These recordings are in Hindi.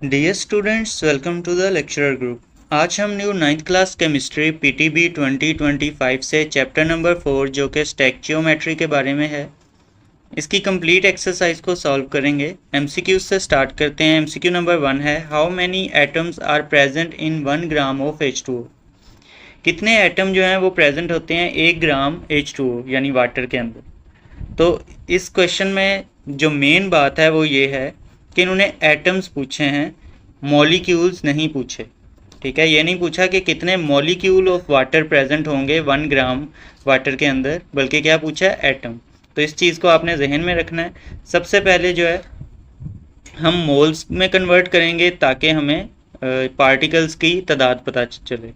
Dear students, welcome to the lecturer group. आज हम new 9th class chemistry PTB 2025 से चैप्टर नंबर 4 जो कि स्टैक्योमेट्री के बारे में है, इसकी कंप्लीट एक्सरसाइज को सॉल्व करेंगे। एमसीक्यू से स्टार्ट करते हैं। एमसीक्यू नंबर 1 है, how many atoms are present in 1 gram of H2O। कितने एटम जो हैं वो प्रेजेंट होते हैं 1 ग्राम H2O यानी वाटर के अंदर। तो इस क्वेश्चन में जो मेन बात है वो ये है कि इन्होंने एटम्स पूछे हैं, मॉलिक्यूल्स नहीं पूछे। ठीक है, ये नहीं पूछा कि कितने मॉलिक्यूल ऑफ वाटर प्रेजेंट होंगे 1 ग्राम वाटर के अंदर, बल्कि क्या पूछा है, एटम। तो इस चीज़ को आपने जहन में रखना है। सबसे पहले जो है हम मोल्स में कन्वर्ट करेंगे ताकि हमें पार्टिकल्स की तादाद पता चले।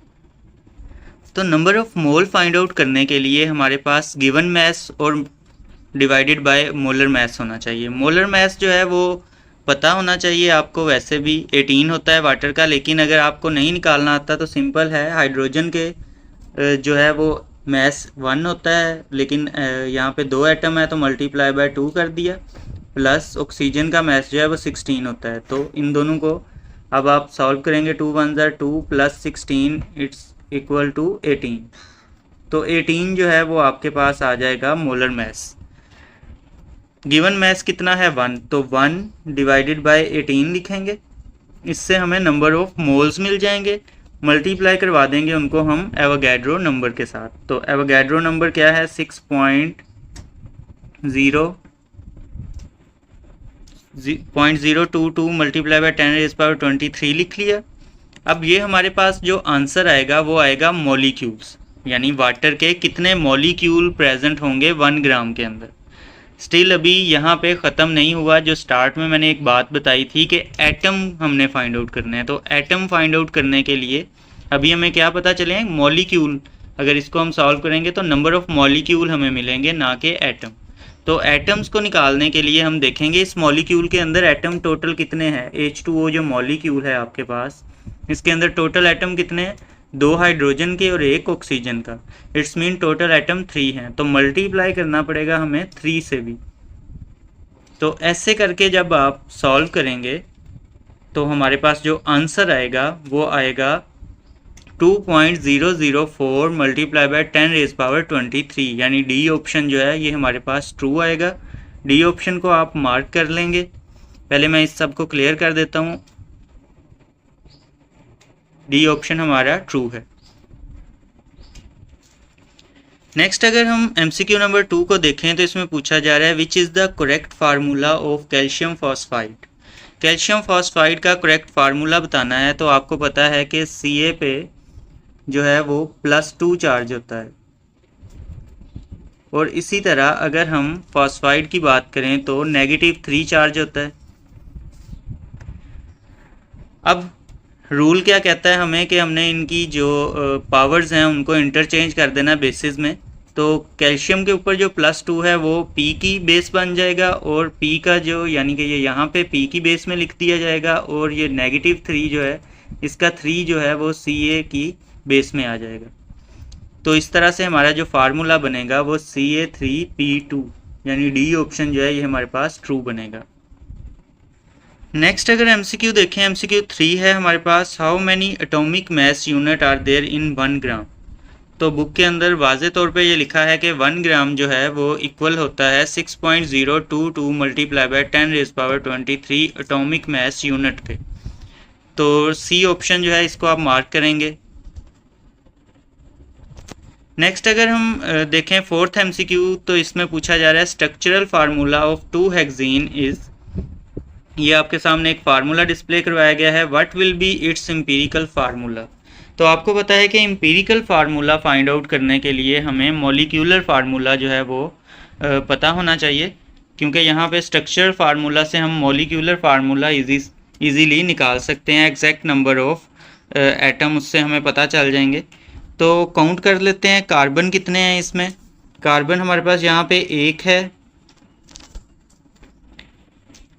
तो number of mole find out करने के लिए हमारे पास गिवन मैस और डिवाइडेड बाय मोलर मैस होना चाहिए। मोलर मैस जो है वो पता होना चाहिए आपको, वैसे भी 18 होता है वाटर का, लेकिन अगर आपको नहीं निकालना आता तो सिंपल है, हाइड्रोजन के जो है वो मैस 1 होता है, लेकिन यहाँ पे 2 एटम है तो मल्टीप्लाई बाय 2 कर दिया, प्लस ऑक्सीजन का मैस जो है वो 16 होता है। तो इन दोनों को अब आप सॉल्व करेंगे, 2 1 ज़ा 2 प्लस 16 इट्स इक्वल टू 18। तो 18 जो है वो आपके पास आ जाएगा मोलर मैस। गिवन मैस कितना है 1, तो 1 डिवाइडेड बाय 18 लिखेंगे। इससे हमें नंबर ऑफ मोल्स मिल जाएंगे, मल्टीप्लाई करवा देंगे उनको हम एवोगैड्रो नंबर के साथ। तो एवोगैड्रो नंबर क्या है, 6.022 मल्टीप्लाई बाय 10⁻23 लिख लिया। अब ये हमारे पास जो आंसर आएगा वो आएगा मॉलिक्यूल्स, यानी वाटर के कितने मॉलिक्यूल प्रेजेंट होंगे 1 ग्राम के अंदर। स्टिल अभी यहाँ पे ख़त्म नहीं हुआ। जो स्टार्ट में मैंने एक बात बताई थी कि एटम हमने फाइंड आउट करने हैं, तो एटम फाइंड आउट करने के लिए अभी हमें क्या पता चले, मॉलिक्यूल। अगर इसको हम सॉल्व करेंगे तो नंबर ऑफ मॉलिक्यूल हमें मिलेंगे, ना कि एटम। तो एटम्स को निकालने के लिए हम देखेंगे इस मॉलिक्यूल के अंदर एटम टोटल कितने हैं। H2O जो मॉलिक्यूल है आपके पास, इसके अंदर टोटल एटम कितने हैं, 2 हाइड्रोजन के और 1 ऑक्सीजन का। इट्स मीन टोटल एटम 3 हैं, तो मल्टीप्लाई करना पड़ेगा हमें 3 से भी। तो ऐसे करके जब आप सॉल्व करेंगे तो हमारे पास जो आंसर आएगा वो आएगा 2.004 मल्टीप्लाई बाय 10⁻23, यानी डी ऑप्शन जो है ये हमारे पास ट्रू आएगा। डी ऑप्शन को आप मार्क कर लेंगे। पहले मैं इस सब को क्लियर कर देता हूँ। डी ऑप्शन हमारा ट्रू है। नेक्स्ट अगर हम MCQ नंबर 2 को देखें तो इसमें पूछा जा रहा है which is the correct formula of calcium phosphide. Calcium phosphide का करेक्ट फार्मूला बताना है। तो आपको पता है कि Ca पे जो है वो +2 चार्ज होता है, और इसी तरह अगर हम फॉस्फाइड की बात करें तो -3 चार्ज होता है। अब रूल क्या कहता है हमें कि हमने इनकी जो पावर्स हैं उनको इंटरचेंज कर देना बेसिस में। तो कैल्शियम के ऊपर जो +2 है वो P की बेस बन जाएगा, और P का जो यानी कि ये यहाँ पे P की बेस में लिख दिया जाएगा, और ये -3 जो है इसका 3 जो है वो Ca की बेस में आ जाएगा। तो इस तरह से हमारा जो फार्मूला बनेगा वो Ca3P2, यानी डी ऑप्शन जो है ये हमारे पास ट्रू बनेगा। नेक्स्ट अगर MCQ देखें, MCQ 3 है हमारे पास, how many atomic mass unit are there in 1 gram. तो बुक के अंदर वाजे तौर पे ये लिखा है कि 1 ग्राम जो है वो इक्वल होता है 6.022 multiply by 10⁻23 atomic mass unit के। तो सी ऑप्शन जो है इसको आप मार्क करेंगे। नेक्स्ट अगर हम देखें 4th MCQ, तो इसमें पूछा जा रहा है स्ट्रक्चरल फार्मूला ऑफ 2-हेक्सेन इज़। ये आपके सामने एक फार्मूला डिस्प्ले करवाया गया है, what will be it's empirical formula. तो आपको पता है कि एम्पिरिकल फार्मूला फाइंड आउट करने के लिए हमें मॉलिक्यूलर फार्मूला जो है वो पता होना चाहिए, क्योंकि यहाँ पे स्ट्रक्चरल फार्मूला से हम मॉलिक्यूलर फार्मूला इजीली निकाल सकते हैं। एग्जैक्ट नंबर ऑफ एटम उससे हमें पता चल जाएंगे। तो काउंट कर लेते हैं कार्बन कितने हैं इसमें। कार्बन हमारे पास यहाँ पे 1 है,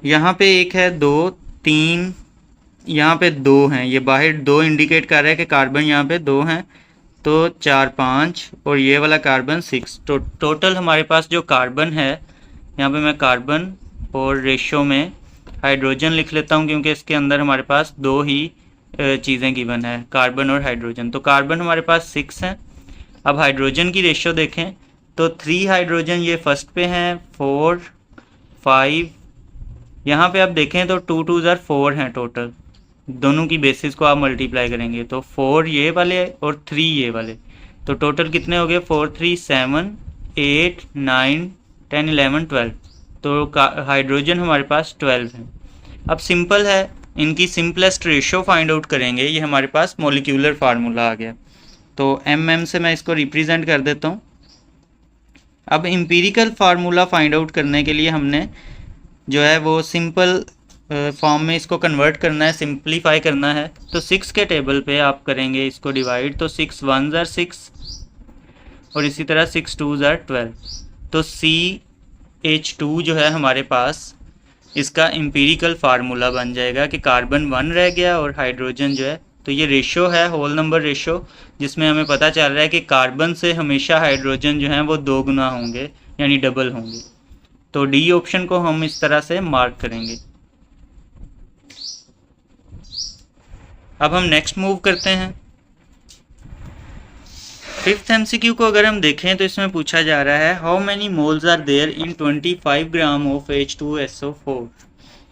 यहाँ पे 1 है, 2 3, यहाँ पे 2 हैं, ये बाहर 2 इंडिकेट कर रहा है कि कार्बन यहाँ पे 2 हैं, तो 4 5, और ये वाला कार्बन 6। तो टोटल हमारे पास जो कार्बन है, यहाँ पे मैं कार्बन और रेशो में हाइड्रोजन लिख लेता हूँ क्योंकि इसके अंदर हमारे पास दो ही चीज़ें गिवन है, कार्बन और हाइड्रोजन। तो कार्बन हमारे पास 6 हैं। अब हाइड्रोजन की रेशियो देखें तो 3 हाइड्रोजन ये फर्स्ट पे हैं, 4 5, यहाँ पे आप देखें तो 2 2 ज़ार 4 हैं टोटल। दोनों की बेसिस को आप मल्टीप्लाई करेंगे तो 4 ये वाले और 3 ये वाले, तो टोटल कितने हो गए 4 3 7 8 9 10 11 12। तो हाइड्रोजन हमारे पास 12 है। अब सिंपल है, इनकी सिंपलेस्ट रेशियो फाइंड आउट करेंगे। ये हमारे पास मॉलिक्यूलर फार्मूला आ गया, तो MM से मैं इसको रिप्रेजेंट कर देता हूँ। अब एम्पिरिकल फार्मूला फाइंड आउट करने के लिए हमने जो है वो सिंपल फॉर्म में इसको कन्वर्ट करना है, सिंप्लीफाई करना है। तो 6 के टेबल पे आप करेंगे इसको डिवाइड, तो 6 1 ज़ार 6 और इसी तरह 6 2 ज़ार 12। तो CH2 जो है हमारे पास इसका एम्पिरिकल फार्मूला बन जाएगा कि कार्बन 1 रह गया और हाइड्रोजन जो है, तो ये रेशो है होल नंबर रेशो, जिसमें हमें पता चल रहा है कि कार्बन से हमेशा हाइड्रोजन जो है वो 2 गुना होंगे, यानी डबल होंगे। तो डी ऑप्शन को हम इस तरह से मार्क करेंगे। अब हम नेक्स्ट मूव करते हैं। 5th MCQ को अगर हम देखें तो इसमें पूछा जा रहा है how many moles are there in 25 gram of H2SO4।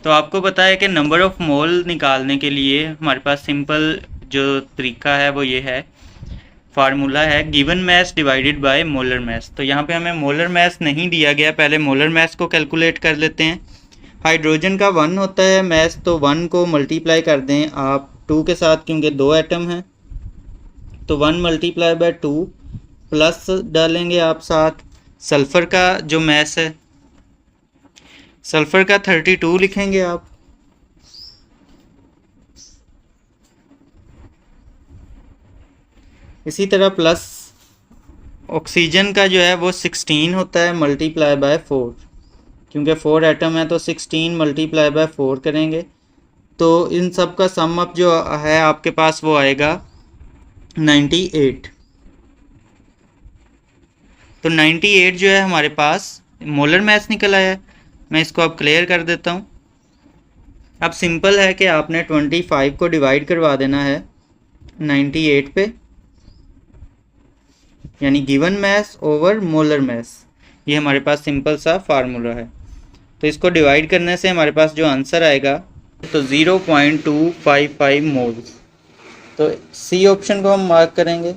तो आपको पता है कि नंबर ऑफ मोल निकालने के लिए हमारे पास सिंपल जो तरीका है वो ये है, फार्मूला है given mass divided by molar mess. तो यहाँ पे हमें मोलर मैस नहीं दिया गया, पहले मोलर मैस को कैलकुलेट कर लेते हैं। हाइड्रोजन का 1 होता है मैस, तो 1 को मल्टीप्लाई कर दें आप 2 के साथ, क्योंकि 2 एटम हैं, तो 1 मल्टीप्लाई बाय 2 प्लस डालेंगे आप साथ सल्फ़र का जो मैस है, सल्फ़र का 32 लिखेंगे आप। इसी तरह प्लस ऑक्सीजन का जो है वो 16 होता है मल्टीप्लाई बाय 4, क्योंकि 4 एटम है तो 16 मल्टीप्लाई बाय 4 करेंगे, तो इन सब का सम अप जो है आपके पास वो आएगा 98। तो 98 जो है हमारे पास मोलर मैस निकल आया है। मैं इसको अब क्लियर कर देता हूँ। अब सिंपल है कि आपने 25 को डिवाइड करवा देना है 98 पे, यानी given mass over molar mass. ये हमारे पास सिंपल सा फार्मूला है। तो इसको डिवाइड करने से हमारे पास जो आंसर आएगा तो 0.255 मोल्स। तो सी ऑप्शन को हम मार्क करेंगे।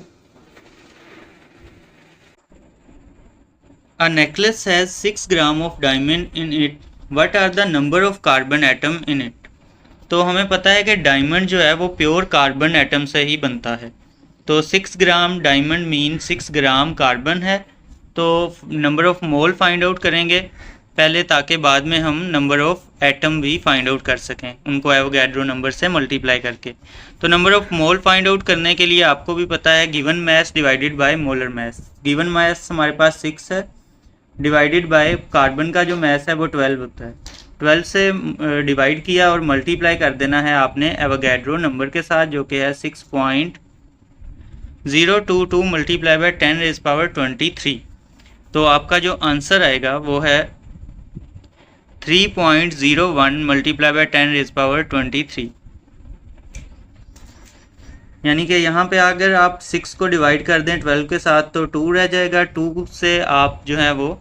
A necklace has 6 gram of diamond in it, what are the number of carbon atom in it. तो हमें पता है कि डायमंड जो है वो प्योर कार्बन एटम से ही बनता है, तो 6 gram diamond mean 6 gram carbon है। तो number of mole find out करेंगे पहले, ताकि बाद में हम नंबर ऑफ एटम भी फाइंड आउट कर सकें उनको एवोगैड्रो नंबर से मल्टीप्लाई करके। तो number of mole find out करने के लिए आपको भी पता है given mass divided by molar mass. Given mass हमारे पास 6 है, डिवाइडेड बाय कार्बन का जो मैस है वो 12 होता है। 12 से डिवाइड किया और मल्टीप्लाई कर देना है आपने एवोगैड्रो नंबर के साथ, जो कि है 6.022 मल्टीप्लाई बाय 10⁻23। तो आपका जो आंसर आएगा वो है 3.01 मल्टीप्लाई बाय 10⁻23। यानी कि यहाँ पे अगर आप 6 को डिवाइड कर दें 12 के साथ तो 2 रह जाएगा। 2 से आप जो है वो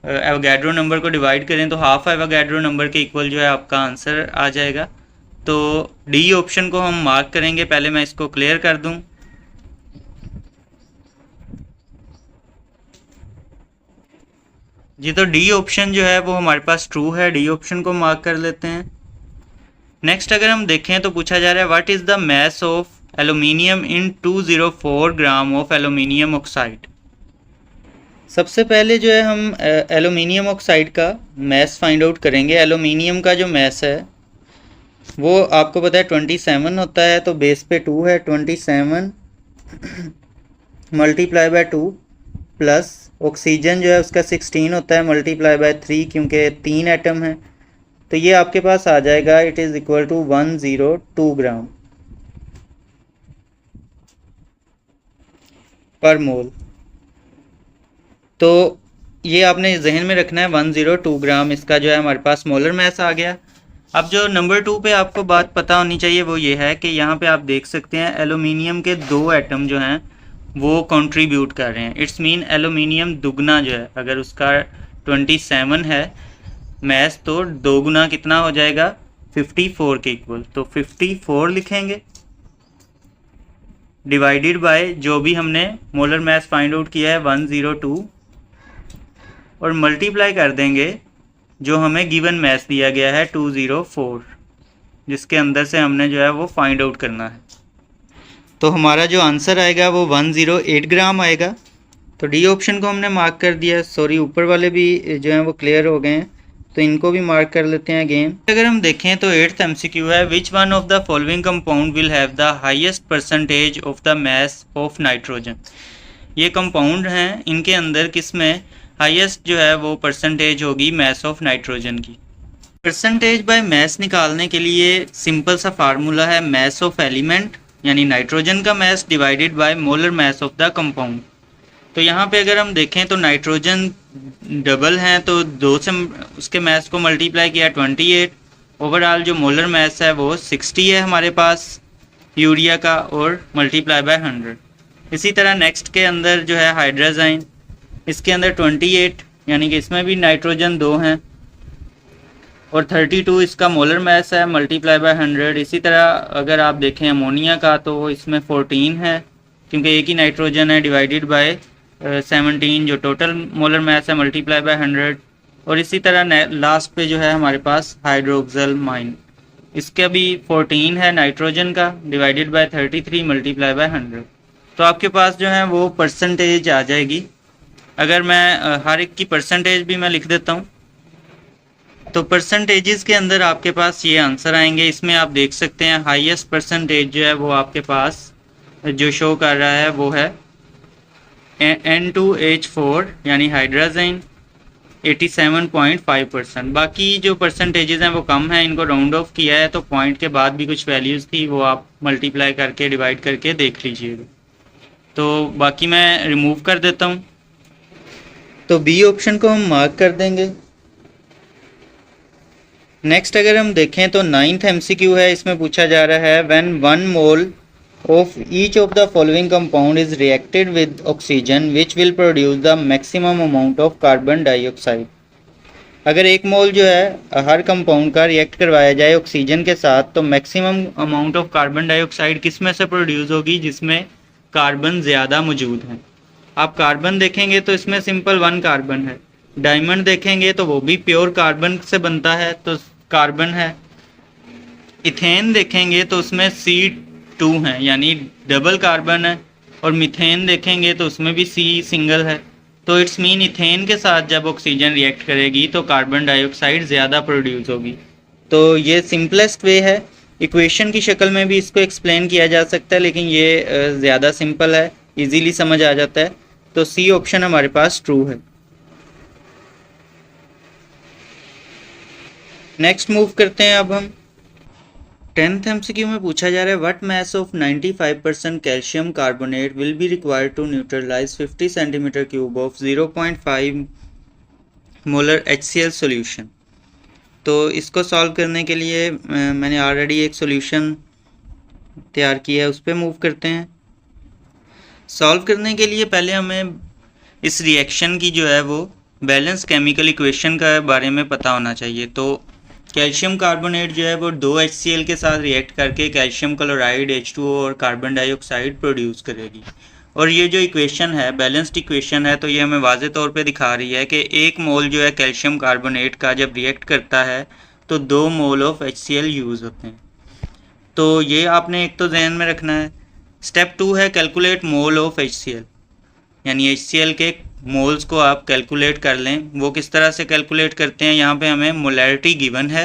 एवोगैड्रो नंबर को डिवाइड करें तो हाफ एवोगैड्रो नंबर के इक्वल जो है आपका आंसर आ जाएगा। तो डी ऑप्शन को हम मार्क करेंगे। पहले मैं इसको क्लियर कर दूं। जी, तो डी ऑप्शन जो है वो हमारे पास ट्रू है, डी ऑप्शन को मार्क कर लेते हैं। नेक्स्ट अगर हम देखें तो पूछा जा रहा है what is the mass of aluminium in 204 gram of aluminium oxide. सबसे पहले जो है हम एल्यूमिनियम ऑक्साइड का मैस फाइंड आउट करेंगे। एल्यूमिनियम का जो मैस है वो आपको पता है 27 होता है, तो बेस पे 2 है, 27 मल्टीप्लाई बाय 2 प्लस ऑक्सीजन जो है उसका 16 होता है मल्टीप्लाई बाय 3, क्योंकि 3 एटम है, तो ये आपके पास आ जाएगा इट इज़ इक्वल टू 102 ग्राम पर मोल। तो ये आपने जहन में रखना है 102 ग्राम इसका जो है हमारे पास मोलर मैस आ गया। अब जो नंबर 2 पे आपको बात पता होनी चाहिए वो ये है कि यहाँ पे आप देख सकते हैं एल्यूमिनियम के 2 एटम जो हैं वो कंट्रीब्यूट कर रहे हैं। इट्स मीन एल्यूमिनियम दुगना जो है, अगर उसका 27 है मैस तो 2 गुना कितना हो जाएगा 54 के इक्वल। तो 54 लिखेंगे डिवाइडेड बाय जो भी हमने मोलर मैस फाइंड आउट किया है 102 और मल्टीप्लाई कर देंगे जो हमें गिवन मैस दिया गया है 204, जिसके अंदर से हमने जो है वो फाइंड आउट करना है। तो हमारा जो आंसर आएगा वो 108 ग्राम आएगा। तो डी ऑप्शन को हमने मार्क कर दिया। सॉरी, ऊपर वाले भी जो हैं वो क्लियर हो गए हैं, तो इनको भी मार्क कर लेते हैं अगेन। अगर हम देखें तो 8th MCQ है, which one of the following compound will have the highest percentage of the mass of nitrogen. ये कंपाउंड हैं, इनके अंदर किस में हाईएस्ट जो है वो परसेंटेज होगी मैस ऑफ नाइट्रोजन की। परसेंटेज बाय मैस निकालने के लिए सिंपल सा फार्मूला है मैस ऑफ एलिमेंट यानी नाइट्रोजन का mess divided by molar mass of the compound. तो यहाँ पे अगर हम देखें तो नाइट्रोजन डबल हैं तो 2 से उसके मैस को मल्टीप्लाई किया 28। ओवरऑल जो मोलर मैस है वो 60 है हमारे पास यूरिया का और मल्टीप्लाई बाय 100। इसी तरह नेक्स्ट के अंदर जो है हाइड्रोजाइन, इसके अंदर 28 यानी कि इसमें भी नाइट्रोजन 2 हैं और 32 इसका मोलर मैस है मल्टीप्लाई बाय 100। इसी तरह अगर आप देखें अमोनिया का तो इसमें 14 है क्योंकि एक ही नाइट्रोजन है डिवाइडेड बाय 17 जो टोटल मोलर मैस है मल्टीप्लाई बाय 100। और इसी तरह लास्ट पे जो है हमारे पास हाइड्रोक्सल माइन, इसका भी 14 है नाइट्रोजन का डिवाइडेड बाय 33 मल्टीप्लाई बाय 100। तो आपके पास जो है वो परसेंटेज आ जाएगी। अगर मैं हर एक की परसेंटेज भी मैं लिख देता हूँ तो परसेंटेजेस के अंदर आपके पास ये आंसर आएंगे। इसमें आप देख सकते हैं हाईएस्ट परसेंटेज जो है वो आपके पास जो शो कर रहा है वो है N2H4 यानी हाइड्रोजन 87.5%। बाकी जो परसेंटेजेस हैं वो कम है, इनको राउंड ऑफ किया है तो पॉइंट के बाद भी कुछ वैल्यूज़ थी वो आप मल्टीप्लाई करके डिवाइड करके देख लीजिएगा। तो बाकी मैं रिमूव कर देता हूँ, तो बी ऑप्शन को हम मार्क कर देंगे। नेक्स्ट अगर हम देखें तो 9th MCQ है, इसमें पूछा जा रहा है when 1 mole of each of the following compound is reacted with oxygen which will produce the maximum amount of carbon dioxide। अगर एक मोल जो है हर कंपाउंड का रिएक्ट करवाया जाए ऑक्सीजन के साथ तो maximum amount of carbon dioxide किस में से प्रोड्यूस होगी, जिसमें कार्बन ज़्यादा मौजूद हैं। आप कार्बन देखेंगे तो इसमें सिंपल 1 कार्बन है, डायमंड देखेंगे तो वो भी प्योर कार्बन से बनता है तो कार्बन है। इथेन देखेंगे तो उसमें C2 है यानी डबल कार्बन है, और मीथेन देखेंगे तो उसमें भी C सिंगल है। तो इट्स मीन इथेन के साथ जब ऑक्सीजन रिएक्ट करेगी तो कार्बन डाइऑक्साइड ज़्यादा प्रोड्यूस होगी। तो ये सिंपलेस्ट वे है, इक्वेशन की शक्ल में भी इसको एक्सप्लेन किया जा सकता है लेकिन ये ज़्यादा सिंपल है, इजीली समझ आ जाता है। तो सी ऑप्शन हमारे पास ट्रू है। नेक्स्ट मूव करते हैं अब हम 10th MCQ में पूछा जा रहा है what mass of 95% calcium carbonate will be required to neutralize 50 centimeter cube of 0.5 molar HCl solution. तो इसको सॉल्व करने के लिए मैंने ऑलरेडी एक सॉल्यूशन तैयार किया है, उस पर मूव करते हैं। सॉल्व करने के लिए पहले हमें इस रिएक्शन की जो है वो बैलेंस केमिकल इक्वेशन का बारे में पता होना चाहिए। तो कैल्शियम कार्बोनेट जो है वो 2 HCl के साथ रिएक्ट करके कैल्शियम क्लोराइड H2O और कार्बन डाइऑक्साइड प्रोड्यूस करेगी। और ये जो इक्वेशन है बैलेंस्ड इक्वेशन है, तो ये हमें वाज़े तौर पे दिखा रही है कि 1 मोल जो है कैल्शियम कार्बोनेट का जब रिएक्ट करता है तो 2 मोल ऑफ HCl यूज़ होते हैं। तो ये आपने एक तो जहन में रखना है। स्टेप 2 है कैलकुलेट मोल ऑफ HCl, यानी HCl के मोल्स को आप कैलकुलेट कर लें। वो किस तरह से कैलकुलेट करते हैं, यहाँ पे हमें मोलैरिटी गिवन है,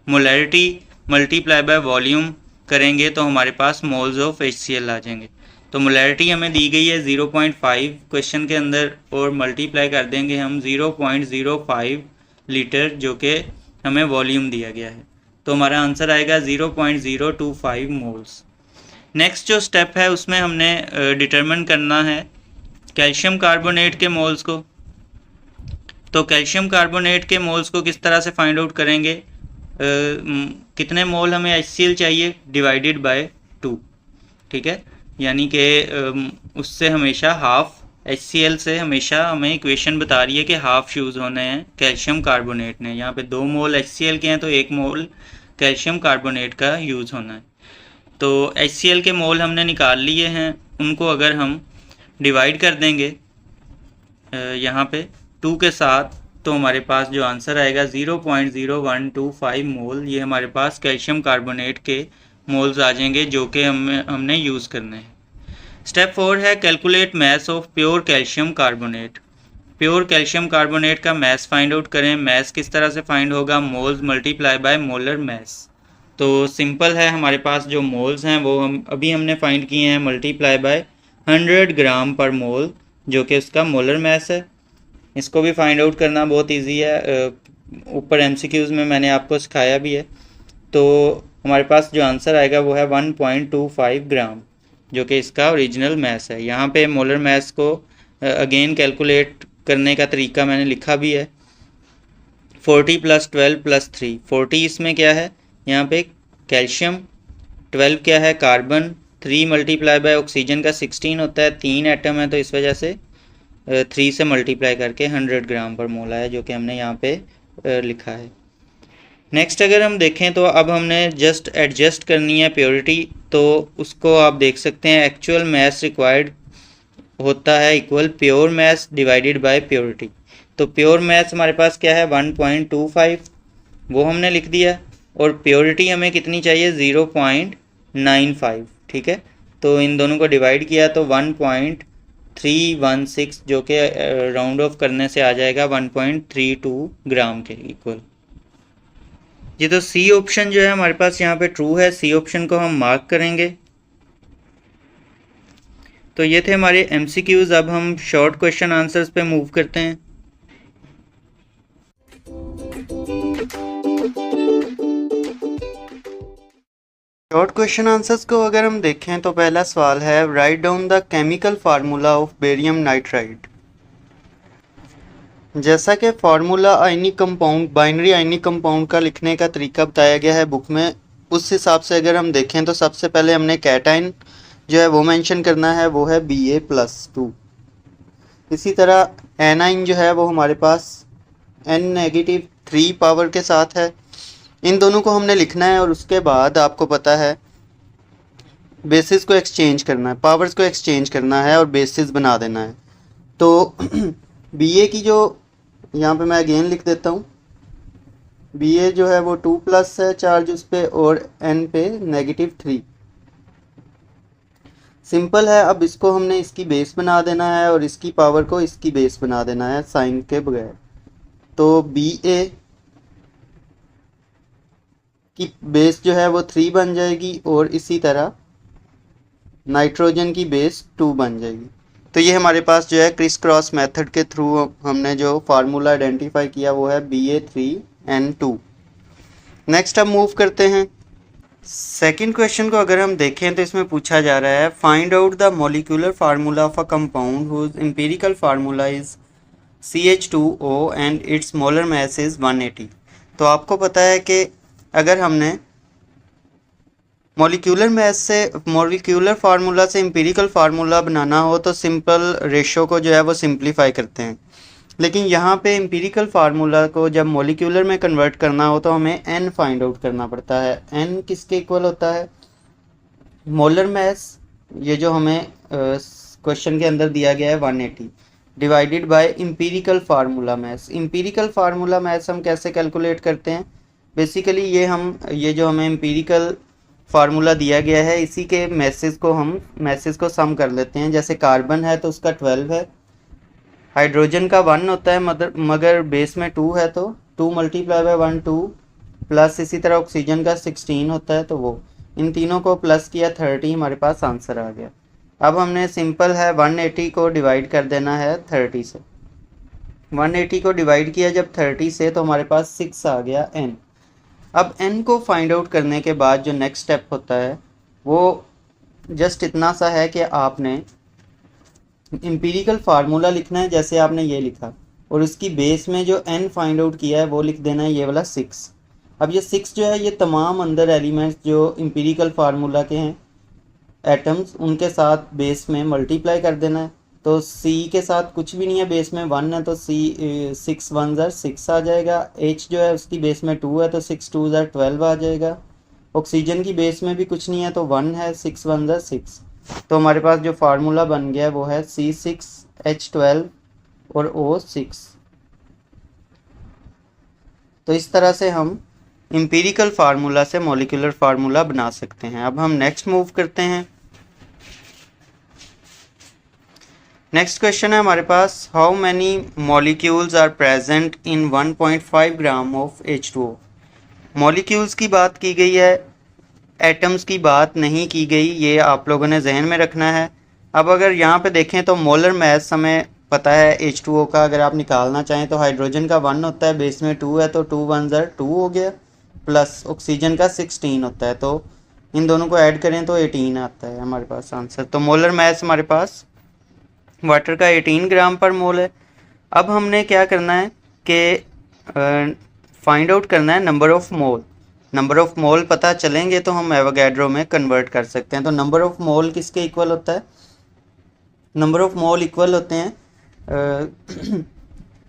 मोलैरिटी मल्टीप्लाई बाय वॉल्यूम करेंगे तो हमारे पास मोल्स ऑफ HCl आ जाएंगे। तो मोलैरिटी हमें दी गई है 0.5 क्वेश्चन के अंदर और मल्टीप्लाई कर देंगे हम 0.05 लीटर जो कि हमें वॉल्यूम दिया गया है। तो हमारा आंसर आएगा 0.025 मोल्स। नेक्स्ट जो स्टेप है उसमें हमने डिटरमिन करना है कैल्शियम कार्बोनेट के मोल्स को। तो कैल्शियम कार्बोनेट के मोल्स को किस तरह से फाइंड आउट करेंगे, कितने मोल हमें HCl चाहिए, डिवाइडेड बाय 2, ठीक है। यानी कि उससे हमेशा हाफ, HCl से हमेशा हमें इक्वेशन बता रही है कि हाफ यूज़ होने हैं कैल्शियम कार्बोनेट ने। यहाँ पे 2 मोल HCl के हैं तो 1 मोल कैल्शियम कार्बोनेट का यूज़ होना है। तो HCl के मोल हमने निकाल लिए हैं, उनको अगर हम डिवाइड कर देंगे यहाँ पे 2 के साथ, तो हमारे पास जो आंसर आएगा 0.0125 मोल, ये हमारे पास कैल्शियम कार्बोनेट के मोल्स आ जाएंगे जो कि हमने यूज़ करने हैं। स्टेप 4 है calculate mass of pure calcium carbonate. Pure calcium carbonate का मैस फाइंड आउट करें। मैस किस तरह से फाइंड होगा, moles multiply by molar mess. तो सिंपल है, हमारे पास जो मोल्स हैं वो हमने फाइंड किए हैं मल्टीप्लाई बाय 100 ग्राम पर मोल, जो कि उसका मोलर मैस है। इसको भी फाइंड आउट करना बहुत इजी है, ऊपर MCQs में मैंने आपको सिखाया भी है। तो हमारे पास जो आंसर आएगा वो है 1.25 ग्राम, जो कि इसका ओरिजिनल मैस है। यहाँ पे मोलर मैस को अगेन कैलकुलेट करने का तरीका मैंने लिखा भी है, 40 + 12 + 3। 40 इसमें क्या है, यहाँ पे कैल्शियम, 12 क्या है कार्बन, 3 मल्टीप्लाई बाय ऑक्सीजन का 16 होता है, 3 एटम है तो इस वजह से 3 से मल्टीप्लाई करके 100 ग्राम पर मोल आया, जो कि हमने यहाँ पे लिखा है। नेक्स्ट अगर हम देखें तो अब हमने जस्ट एडजस्ट करनी है प्योरिटी, तो उसको आप देख सकते हैं एक्चुअल मैस रिक्वायर्ड होता है equal pure mess divided bye purity. तो प्योर मैस हमारे पास क्या है 1.25, वो हमने लिख दिया, और प्योरिटी हमें कितनी चाहिए 0.95, ठीक है। तो इन दोनों को डिवाइड किया तो 1.316, जो कि राउंड ऑफ करने से आ जाएगा 1.32 ग्राम के इक्वल। ये तो सी ऑप्शन जो है हमारे पास यहाँ पे ट्रू है, सी ऑप्शन को हम मार्क करेंगे। तो ये थे हमारे MCQs। अब हम शॉर्ट क्वेश्चन आंसर्स पे मूव करते हैं। शॉर्ट क्वेश्चन आंसर्स को अगर हम देखें तो पहला सवाल है write down the chemical formula of barium nitride. जैसा कि formula ionic compound, binary ionic compound का लिखने का तरीका बताया गया है बुक में, उस हिसाब से अगर हम देखें तो सबसे पहले हमने कैटाइन जो है वो मेंशन करना है, वो है Ba+2। इसी तरह एनाइन जो है वो हमारे पास N-3 पावर के साथ है। इन दोनों को हमने लिखना है और उसके बाद आपको पता है बेसिस को एक्सचेंज करना है, पावर्स को एक्सचेंज करना है और बेसिस बना देना है। तो Ba की जो यहाँ पे मैं अगेन लिख देता हूँ, Ba जो है वो 2+ है चार्ज उस पर, और N पे -3। सिंपल है, अब इसको हमने इसकी बेस बना देना है और इसकी पावर को इसकी बेस बना देना है साइन के बगैर। तो Ba की बेस जो है वो 3 बन जाएगी और इसी तरह नाइट्रोजन की बेस 2 बन जाएगी। तो ये हमारे पास जो है क्रिस क्रॉस मेथड के थ्रू हमने जो फार्मूला आइडेंटिफाई किया वो है Ba3N2। नेक्स्ट अब मूव करते हैं। सेकंड क्वेश्चन को अगर हम देखें तो इसमें पूछा जा रहा है find out the molecular formula of a compound whose empirical formula is CH2O and its molar mass is 180। तो आपको पता है कि अगर हमने मॉलिक्यूलर फार्मूला से एम्पिरिकल फार्मूला बनाना हो तो सिंपल रेशो को जो है वो सिंप्लीफाई करते हैं, लेकिन यहाँ पे एम्पिरिकल फार्मूला को जब मॉलिक्यूलर में कन्वर्ट करना हो तो हमें n फाइंड आउट करना पड़ता है। n किसके इक्वल होता है, मोलर मैस, ये जो हमें क्वेश्चन के अंदर दिया गया है 180, divided by empirical formula mass. Empirical formula mass हम कैसे कैलकुलेट करते हैं, बेसिकली ये जो हमें एम्पिरिकल फार्मूला दिया गया है इसी के मैसेज को सम कर लेते हैं। जैसे कार्बन है तो उसका 12 है, हाइड्रोजन का 1 होता है मगर बेस में 2 है तो 2 × 1 2, प्लस इसी तरह ऑक्सीजन का 16 होता है तो वो, इन तीनों को प्लस किया 30, हमारे पास आंसर आ गया। अब हमने सिंपल है 180 को डिवाइड कर देना है 30 से। 180 को डिवाइड किया जब 30 से तो हमारे पास 6 आ गया n। अब n को फाइंड आउट करने के बाद जो नेक्स्ट स्टेप होता है वो जस्ट इतना सा है कि आपने एम्पिरिकल फार्मूला लिखना है, जैसे आपने ये लिखा, और उसकी बेस में जो n फाइंड आउट किया है वो लिख देना है ये वाला 6। अब ये 6 जो है ये तमाम अंदर एलिमेंट्स जो इम्पीरिकल फार्मूला के हैं एटम्स उनके साथ बेस में मल्टीप्लाई कर देना है। तो C के साथ कुछ भी नहीं है, बेस में 1 है तो C 6 1 ज़र 6 आ जाएगा। H जो है उसकी बेस में 2 है तो 6 2 ज़र 12 आ जाएगा। ऑक्सीजन की बेस में भी कुछ नहीं है तो 1 है, 6 1 ज़र 6। तो हमारे पास जो फार्मूला बन गया वो है C6H12 और O6। तो इस तरह से हम इम्पीरिकल फार्मूला से मॉलिक्यूलर फार्मूला बना सकते हैं। अब हम नेक्स्ट मूव करते हैं। नेक्स्ट क्वेश्चन है हमारे पास, how many molecules are present in 1.5 gram of H2O। Molecules की बात की गई है, एटम्स की बात नहीं की गई, ये आप लोगों ने जहन में रखना है। अब अगर यहाँ पे देखें तो मोलर मास हमें पता है H2O का, अगर आप निकालना चाहें तो हाइड्रोजन का 1 होता है, बेस में 2 है तो 2 1 ज़र 2 हो गया, प्लस ऑक्सीजन का 16 होता है, तो इन दोनों को ऐड करें तो 18 आता है हमारे पास आंसर। तो मोलर मास हमारे पास वाटर का 18 ग्राम पर मोल है। अब हमने क्या करना है कि फाइंड आउट करना है number of mole. Number of मोल पता चलेंगे तो हम एवोगैड्रो में कन्वर्ट कर सकते हैं। तो नंबर ऑफ मोल किसके इक्वल होता है? नंबर ऑफ मोल इक्वल होते हैं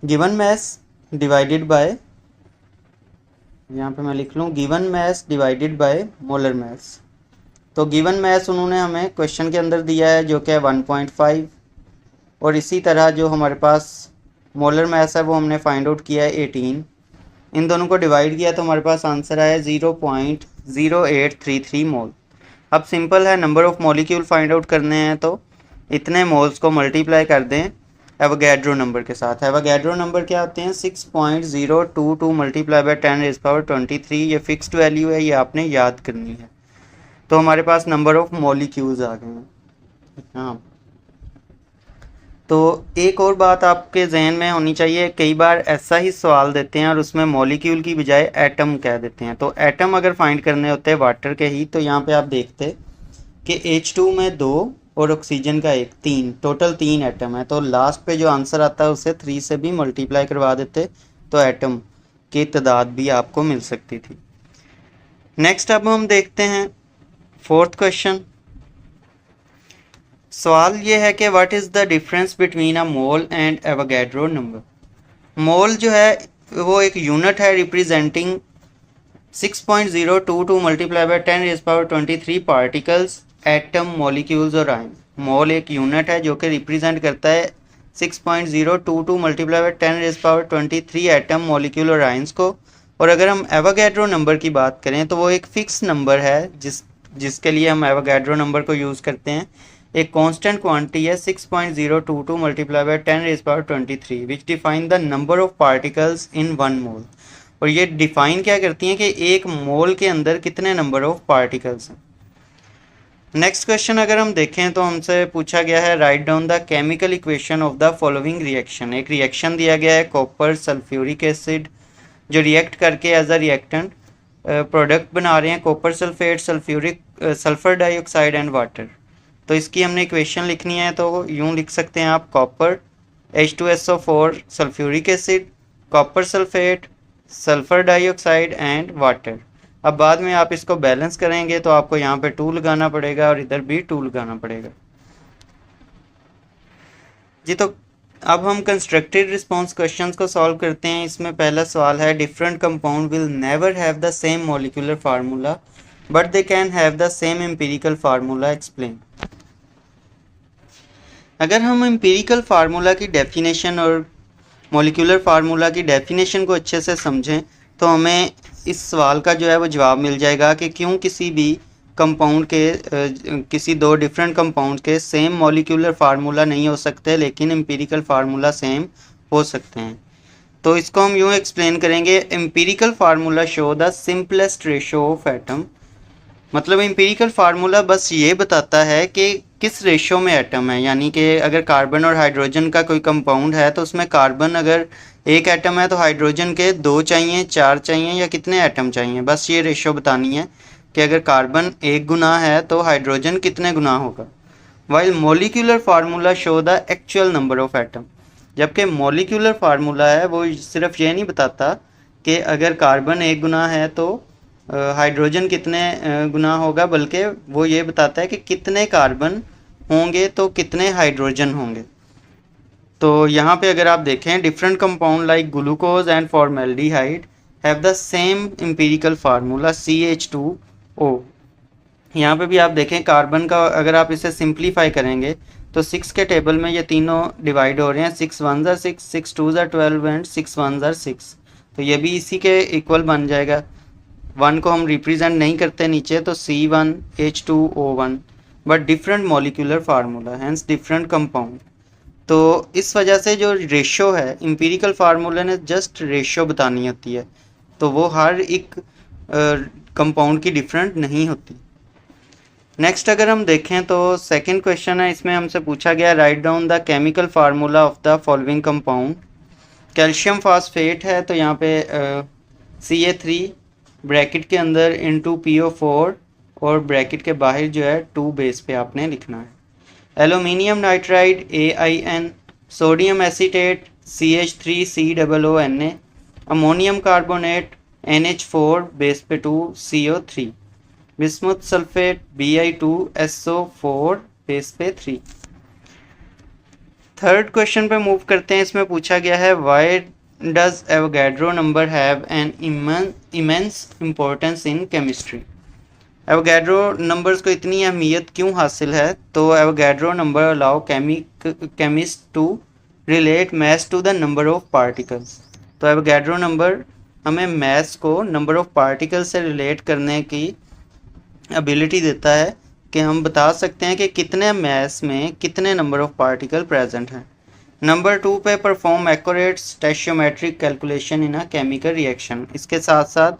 गिवन मास डिवाइडेड बाय, यहाँ पे मैं लिख लूँ given mass divided by molar mass. तो गिवन मास उन्होंने हमें क्वेश्चन के अंदर दिया है जो कि है 1.5, और इसी तरह जो हमारे पास मोलर मास है वो हमने फाइंड आउट किया है 18। इन दोनों को डिवाइड किया तो हमारे पास आंसर आया 0.0833 मोल। अब सिंपल है, number of molecule find out करने हैं तो इतने मोल्स को मल्टीप्लाई कर दें एवोगैड्रो नंबर के साथ। एवोगैड्रो नंबर क्या होते हैं? 6.022 मल्टीप्लाई बाय 10⁻23। ये फिक्स्ड वैल्यू है, ये आपने याद करनी है। तो हमारे पास नंबर ऑफ मॉलिक्यूल्स आ गए हैं। हाँ, तो एक और बात आपके जहन में होनी चाहिए, कई बार ऐसा ही सवाल देते हैं और उसमें मॉलिक्यूल की बजाय एटम कह देते हैं। तो एटम अगर फाइंड करने होते हैं वाटर के ही, तो यहाँ पे आप देखते कि H2 में 2 और ऑक्सीजन का 1, 3, टोटल 3 एटम है। तो लास्ट पे जो आंसर आता है उसे 3 से भी मल्टीप्लाई करवा देते तो एटम की तादाद भी आपको मिल सकती थी। नेक्स्ट अब हम देखते हैं 4th क्वेश्चन। सवाल ये है कि what is the difference between a mole and Avogadro number. Mole जो है वो एक यूनिट है representing 6.022 multiply by 10⁻23 particles, atom, molecules और आयन। मोल एक यूनिट है जो कि रिप्रेजेंट करता है 6.022 मल्टीप्लाई बाय 10⁻23 एटम, मॉलिक्यूल और आयंस को। और अगर हम एवोगैड्रो नंबर की बात करें तो वो एक फिक्स नंबर है जिसके लिए हम एवोगैड्रो नंबर को यूज़ करते हैं। एक कांस्टेंट क्वांटिटी है 6.022 multiply by 10⁻23 which define the number of particles in 1 मोल। और ये डिफाइन क्या करती हैं कि एक मोल के अंदर कितने नंबर ऑफ पार्टिकल्स हैं। नेक्स्ट क्वेश्चन अगर हम देखें तो हमसे पूछा गया है write down the chemical equation of the following reaction. एक रिएक्शन दिया गया है कॉपर सल्फ्यूरिक एसिड जो रिएक्ट करके एज अ रिएक्टेंट प्रोडक्ट बना रहे हैं copper sulphate, sulphur dioxide and water. तो इसकी हमने इक्वेशन लिखनी है तो यूँ लिख सकते हैं आप copper H2SO4 sulphuric acid, copper sulphate, sulphur dioxide and water. अब बाद में आप इसको बैलेंस करेंगे तो आपको यहाँ पे 2 लगाना पड़ेगा और इधर भी 2 लगाना पड़ेगा जी। तो अब हम कंस्ट्रक्टेड रिस्पॉन्स क्वेश्चंस को सॉल्व करते हैं। इसमें पहला सवाल है different compound will never have the same molecular formula but they can have the same empirical formula, explain. अगर हम एम्पिरिकल फार्मूला की डेफिनेशन और मॉलिक्यूलर फार्मूला की डेफिनेशन को अच्छे से समझें तो हमें इस सवाल का जो है वो जवाब मिल जाएगा कि क्यों किसी भी कंपाउंड के किसी 2 डिफरेंट कंपाउंड के सेम मॉलिक्यूलर फार्मूला नहीं हो सकते लेकिन एम्पिरिकल फार्मूला सेम हो सकते हैं। तो इसको हम यूँ एक्सप्लेन करेंगे, empirical formula show the simplest ratio of atom. मतलब एम्पिरिकल फार्मूला बस ये बताता है कि किस रेशो में एटम है, यानी कि अगर कार्बन और हाइड्रोजन का कोई कंपाउंड है तो उसमें कार्बन अगर 1 एटम है तो हाइड्रोजन के 2 चाहिए, 4 चाहिए या कितने एटम चाहिए। बस ये रेशो बतानी है कि अगर कार्बन 1 गुना है तो हाइड्रोजन कितने गुना होगा। While molecular formula show the actual number of atom. जबकि मॉलिक्यूलर फार्मूला है वो सिर्फ ये नहीं बताता कि अगर कार्बन 1 गुना है तो हाइड्रोजन कितने गुना होगा, बल्कि वो ये बताता है कि कितने कार्बन होंगे तो कितने हाइड्रोजन होंगे। तो यहाँ पे अगर आप देखें, different compound like glucose and formaldehyde have the same empirical formula CH2O। यहाँ पे भी आप देखें कार्बन का, अगर आप इसे सिंप्लीफाई करेंगे तो 6 के टेबल में ये तीनों डिवाइड हो रहे हैं, 6 1s are 6, 6 2s are 12 and 6 1s are 6, तो ये भी इसी के इक्वल बन जाएगा। 1 को हम रिप्रेजेंट नहीं करते नीचे, तो C1H2O1, but different molecular formula, hence different compound. तो इस वजह से जो रेशो है, एम्पिरिकल फार्मूला ने जस्ट रेशो बतानी होती है, तो वो हर एक कंपाउंड की डिफरेंट नहीं होती। नेक्स्ट अगर हम देखें तो सेकंड क्वेश्चन है, इसमें हमसे पूछा गया write down the chemical formula of the following compound. Calcium phosphate है, तो यहाँ पे Ca3 ब्रैकेट के अंदर इनटू PO4 और ब्रैकेट के बाहर जो है 2 बेस पे आपने लिखना है। Aluminium nitride AiN, sodium acetate CH3COONA, ammonium carbonate NH4 base पे 2 CO3, bismuth sulphate Bi2SO4 base पे 3। थर्ड क्वेश्चन पे मूव करते हैं। इसमें पूछा गया है why does Avogadro number have an immense importance in chemistry. Avogadro numbers को इतनी अहमियत क्यों हासिल है? तो Avogadro number allow chemist to relate mass to the number of particles. तो एवोगैड्रो नंबर हमें मैस को नंबर ऑफ पार्टिकल से रिलेट करने की एबिलिटी देता है कि हम बता सकते हैं कि कितने मैस में कितने नंबर ऑफ पार्टिकल प्रेजेंट हैं। नंबर 2 पे perform accurate stoichiometric calculation in a chemical reaction. इसके साथ साथ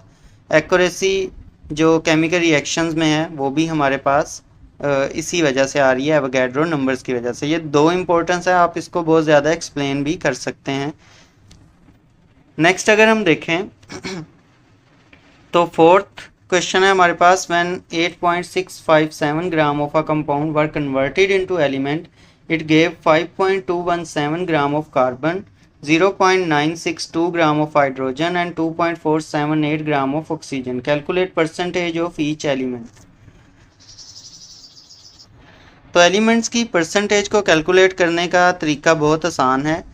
एक्यूरेसी जो केमिकल रिएक्शंस में है वो भी हमारे पास इसी वजह से आ रही है, एवोगैड्रो नंबर्स की वजह से। ये 2 इंपॉर्टेंस है, आप इसको बहुत ज़्यादा एक्सप्लेन भी कर सकते हैं। नेक्स्ट अगर हम देखें तो फोर्थ क्वेश्चन है हमारे पास, when 8.657 gram of a compound were converted into element it gave 5.217 gram of carbon, 0.962 gram of hydrogen and 2.478 gram of oxygen. Calculate percentage of each element. तो एलिमेंट्स की परसेंटेज को कैलकुलेट करने का तरीका बहुत आसान है।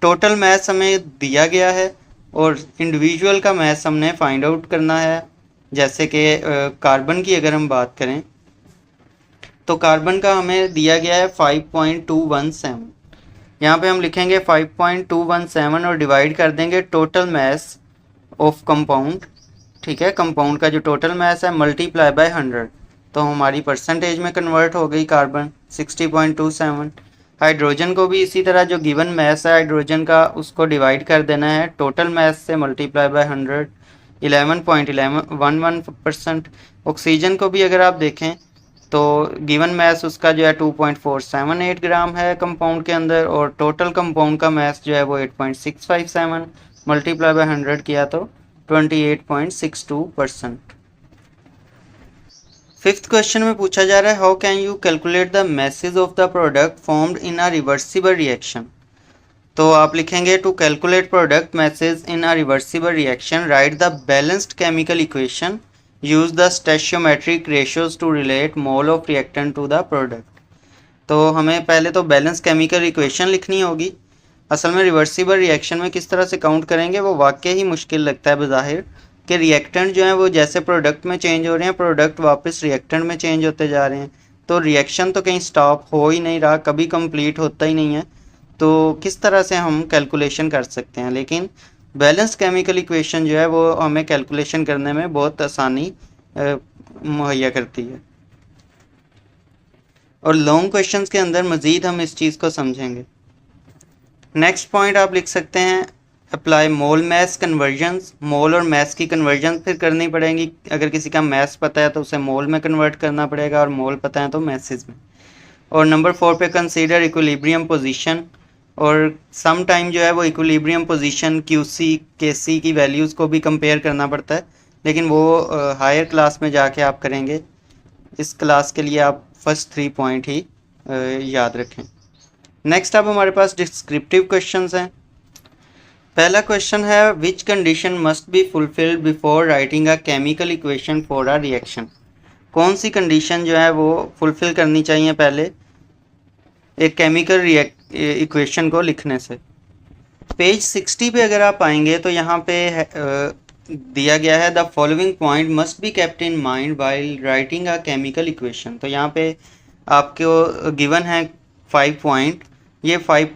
टोटल मैस हमें दिया गया है और इंडिविजुअल का मैस हमने फाइंड आउट करना है। जैसे कि कार्बन की अगर हम बात करें तो कार्बन का हमें दिया गया है 5.217। यहाँ पे हम लिखेंगे 5.217 और डिवाइड कर देंगे टोटल मैस ऑफ कंपाउंड, ठीक है, कंपाउंड का जो टोटल मैस है मल्टीप्लाई बाय 100, तो हमारी परसेंटेज में कन्वर्ट हो गई कार्बन 60.27। हाइड्रोजन को भी इसी तरह जो गिवन मैस है हाइड्रोजन का उसको डिवाइड कर देना है टोटल मैस से मल्टीप्लाई बाय 100, 11.11% ऑक्सीजन को भी अगर आप देखें तो गिवन मैस उसका जो है 2.478 ग्राम है कंपाउंड के अंदर, और टोटल कंपाउंड का मैस जो है वो 8.657 मल्टीप्लाई बाय 100 किया तो 28.62%। फिफ्थ क्वेश्चन में पूछा जा रहा है how can you calculate the masses of the product formed in a reversible reaction. तो आप लिखेंगे to calculate product masses in a reversible reaction write the balanced chemical equation, use the stoichiometric ratios to relate mole of reactant to the product. तो हमें पहले तो बैलेंस केमिकल इक्वेशन लिखनी होगी। असल में रिवर्सिबल रिएक्शन में किस तरह से काउंट करेंगे वो वाकई ही मुश्किल लगता है बज़ाहिर, कि रिएक्टेंट जो है वो जैसे प्रोडक्ट में चेंज हो रहे हैं प्रोडक्ट वापस रिएक्टेंट में चेंज होते जा रहे हैं, तो रिएक्शन तो कहीं स्टॉप हो ही नहीं रहा, कभी कंप्लीट होता ही नहीं है, तो किस तरह से हम कैलकुलेशन कर सकते हैं। लेकिन बैलेंस केमिकल इक्वेशन जो है वो हमें कैलकुलेशन करने में बहुत आसानी मुहैया करती है, और लॉन्ग क्वेश्चंस के अंदर मज़ीद हम इस चीज़ को समझेंगे। नेक्स्ट पॉइंट आप लिख सकते हैं अप्लाई मोल मैस कन्वर्जन्स। मोल और मैस की कन्वर्जन फिर करनी पड़ेगी। अगर किसी का मैस पता है तो उसे मोल में कन्वर्ट करना पड़ेगा, और मोल पता है तो मैसेज में। और नंबर 4 पे कंसीडर इक्विलिब्रियम पोजीशन, और सम टाइम जो है वो इक्विलिब्रियम पोजीशन QC KC की वैल्यूज़ को भी कंपेयर करना पड़ता है, लेकिन वो हायर क्लास में जाके आप करेंगे। इस क्लास के लिए आप फर्स्ट 3 पॉइंट ही याद रखें। नेक्स्ट अब हमारे पास डिस्क्रिप्टिव क्वेश्चंस हैं। पहला क्वेश्चन है which condition must be fulfilled before writing a chemical equation for a reaction. कौन सी कंडीशन जो है वो फुलफिल करनी चाहिए पहले एक केमिकल इक्वेशन को लिखने से। पेज 60 पे अगर आप आएंगे तो यहाँ पे दिया गया है the following point must be kept in mind while writing a chemical equation. तो यहाँ पे आपको गिवन है 5 पॉइंट। ये 5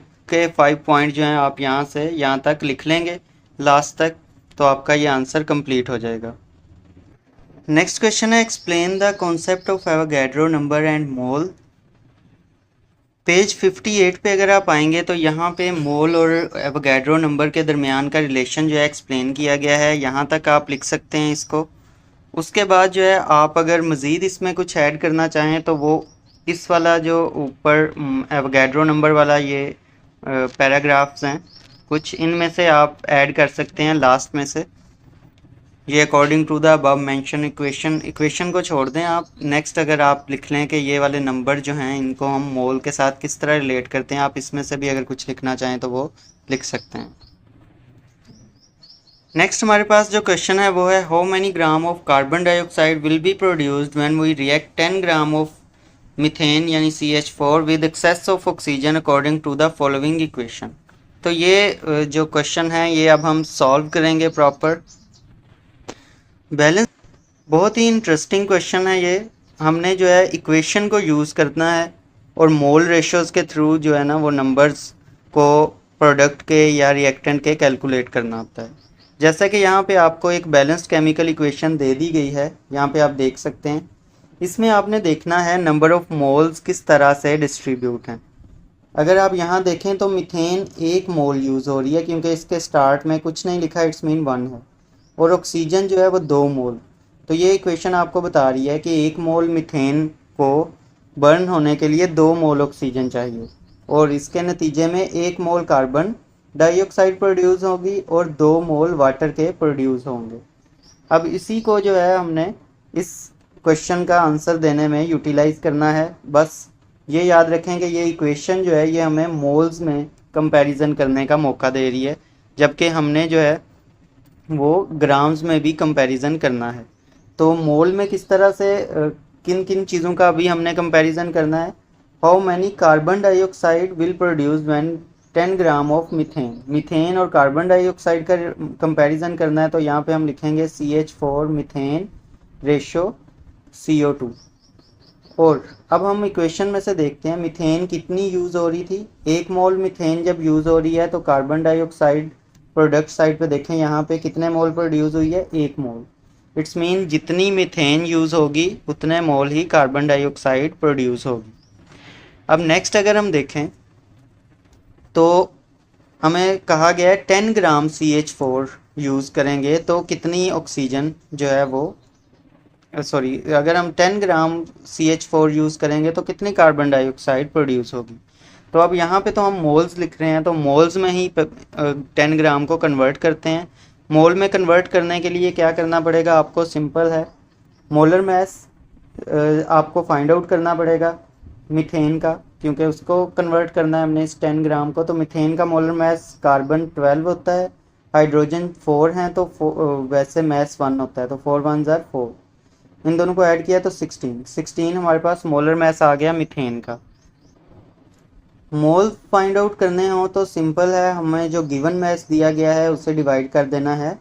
पॉइंट जो हैं आप यहाँ से यहाँ तक लिख लेंगे लास्ट तक, तो आपका ये आंसर कंप्लीट हो जाएगा। नेक्स्ट क्वेश्चन है explain the concept of Avogadro number and mole. Page 58 पे अगर आप आएंगे तो यहाँ पे मोल और एवोगैड्रो नंबर के दरमियान का रिलेशन जो है एक्सप्लेन किया गया है। यहाँ तक आप लिख सकते हैं इसको। उसके बाद जो है आप अगर मज़ीद इसमें कुछ ऐड करना चाहें तो वो इस वाला जो ऊपर एवोगैड्रो नंबर वाला ये पैराग्राफ्स हैं, कुछ इनमें से आप ऐड कर सकते हैं लास्ट में से। ये according to the above mention equation को छोड़ दें आप। नेक्स्ट अगर आप लिख लें कि ये वाले नंबर जो हैं इनको हम मोल के साथ किस तरह रिलेट करते हैं, आप इसमें से भी अगर कुछ लिखना चाहें तो वो लिख सकते हैं। नेक्स्ट हमारे पास जो क्वेश्चन है वो है how many gram of carbon dioxide will be produced when we react 10 gram of methane यानी CH4 with excess of oxygen according to the following equation. तो ये जो क्वेश्चन है ये अब हम सॉल्व करेंगे प्रॉपर। बैलेंस बहुत ही इंटरेस्टिंग क्वेश्चन है ये। हमने जो है इक्वेशन को यूज़ करना है और मोल रेशोज़ के थ्रू जो है ना वो नंबर्स को प्रोडक्ट के या रिएक्टेंट के कैलकुलेट करना होता है। जैसा कि यहाँ पे आपको एक बैलेंस्ड केमिकल इक्वेशन दे दी गई है, यहाँ पे आप देख सकते हैं। इसमें आपने देखना है नंबर ऑफ मोल्स किस तरह से डिस्ट्रीब्यूट हैं। अगर आप यहाँ देखें तो मीथेन 1 मोल यूज़ हो रही है क्योंकि इसके स्टार्ट में कुछ नहीं लिखा, इट्स मीन 1 है, और ऑक्सीजन जो है वो 2 मोल। तो ये इक्वेशन आपको बता रही है कि 1 मोल मीथेन को बर्न होने के लिए 2 मोल ऑक्सीजन चाहिए, और इसके नतीजे में 1 मोल कार्बन डाइऑक्साइड प्रोड्यूस होगी और 2 मोल वाटर के प्रोड्यूस होंगे। अब इसी को जो है हमने इस क्वेश्चन का आंसर देने में यूटिलाइज करना है। बस ये याद रखें कि ये इक्वेशन जो है ये हमें मोल्स में कंपैरिजन करने का मौका दे रही है, जबकि हमने जो है वो ग्राम्स में भी कंपैरिजन करना है। तो मोल में किस तरह से किन किन चीज़ों का अभी हमने कंपैरिजन करना है। How many carbon dioxide will produce when 10 gram of methane. Methane और कार्बन डाइऑक्साइड का कंपैरिजन करना है, तो यहाँ पे हम लिखेंगे CH4 मीथेन रेशो CO2। और अब हम इक्वेशन में से देखते हैं मीथेन कितनी यूज़ हो रही थी। 1 मोल मीथेन जब यूज़ हो रही है तो कार्बन डाइऑक्साइड प्रोडक्ट साइड पे देखें यहाँ पे कितने मोल प्रोड्यूस हुई है, 1 मोल। इट्स मीन जितनी मीथेन यूज़ होगी उतने मोल ही कार्बन डाइऑक्साइड प्रोड्यूस होगी। अब नेक्स्ट अगर हम देखें तो हमें कहा गया है 10 ग्राम CH4 यूज़ करेंगे तो कितनी ऑक्सीजन जो है वो अगर हम 10 ग्राम CH4 यूज़ करेंगे तो कितनी कार्बन डाइऑक्साइड प्रोड्यूस होगी। तो अब यहाँ पे तो हम मोल्स लिख रहे हैं, तो मोल्स में ही 10 ग्राम को कन्वर्ट करते हैं। मोल में कन्वर्ट करने के लिए क्या करना पड़ेगा आपको, सिंपल है, मोलर मैस आपको फाइंड आउट करना पड़ेगा मीथेन का, क्योंकि उसको कन्वर्ट करना है हमने इस 10 ग्राम को। तो मीथेन का मोलर मैस कार्बन 12 होता है, हाइड्रोजन 4 हैं तो वैसे मैस 1 होता है, तो 4 1 ज़ार 4, इन दोनों को ऐड किया तो 16 हमारे पास मोलर मैस आ गया मीथेन का। मोल फाइंड आउट करने हो तो सिंपल है, हमें जो गिवन मैस दिया गया है उसे डिवाइड कर देना है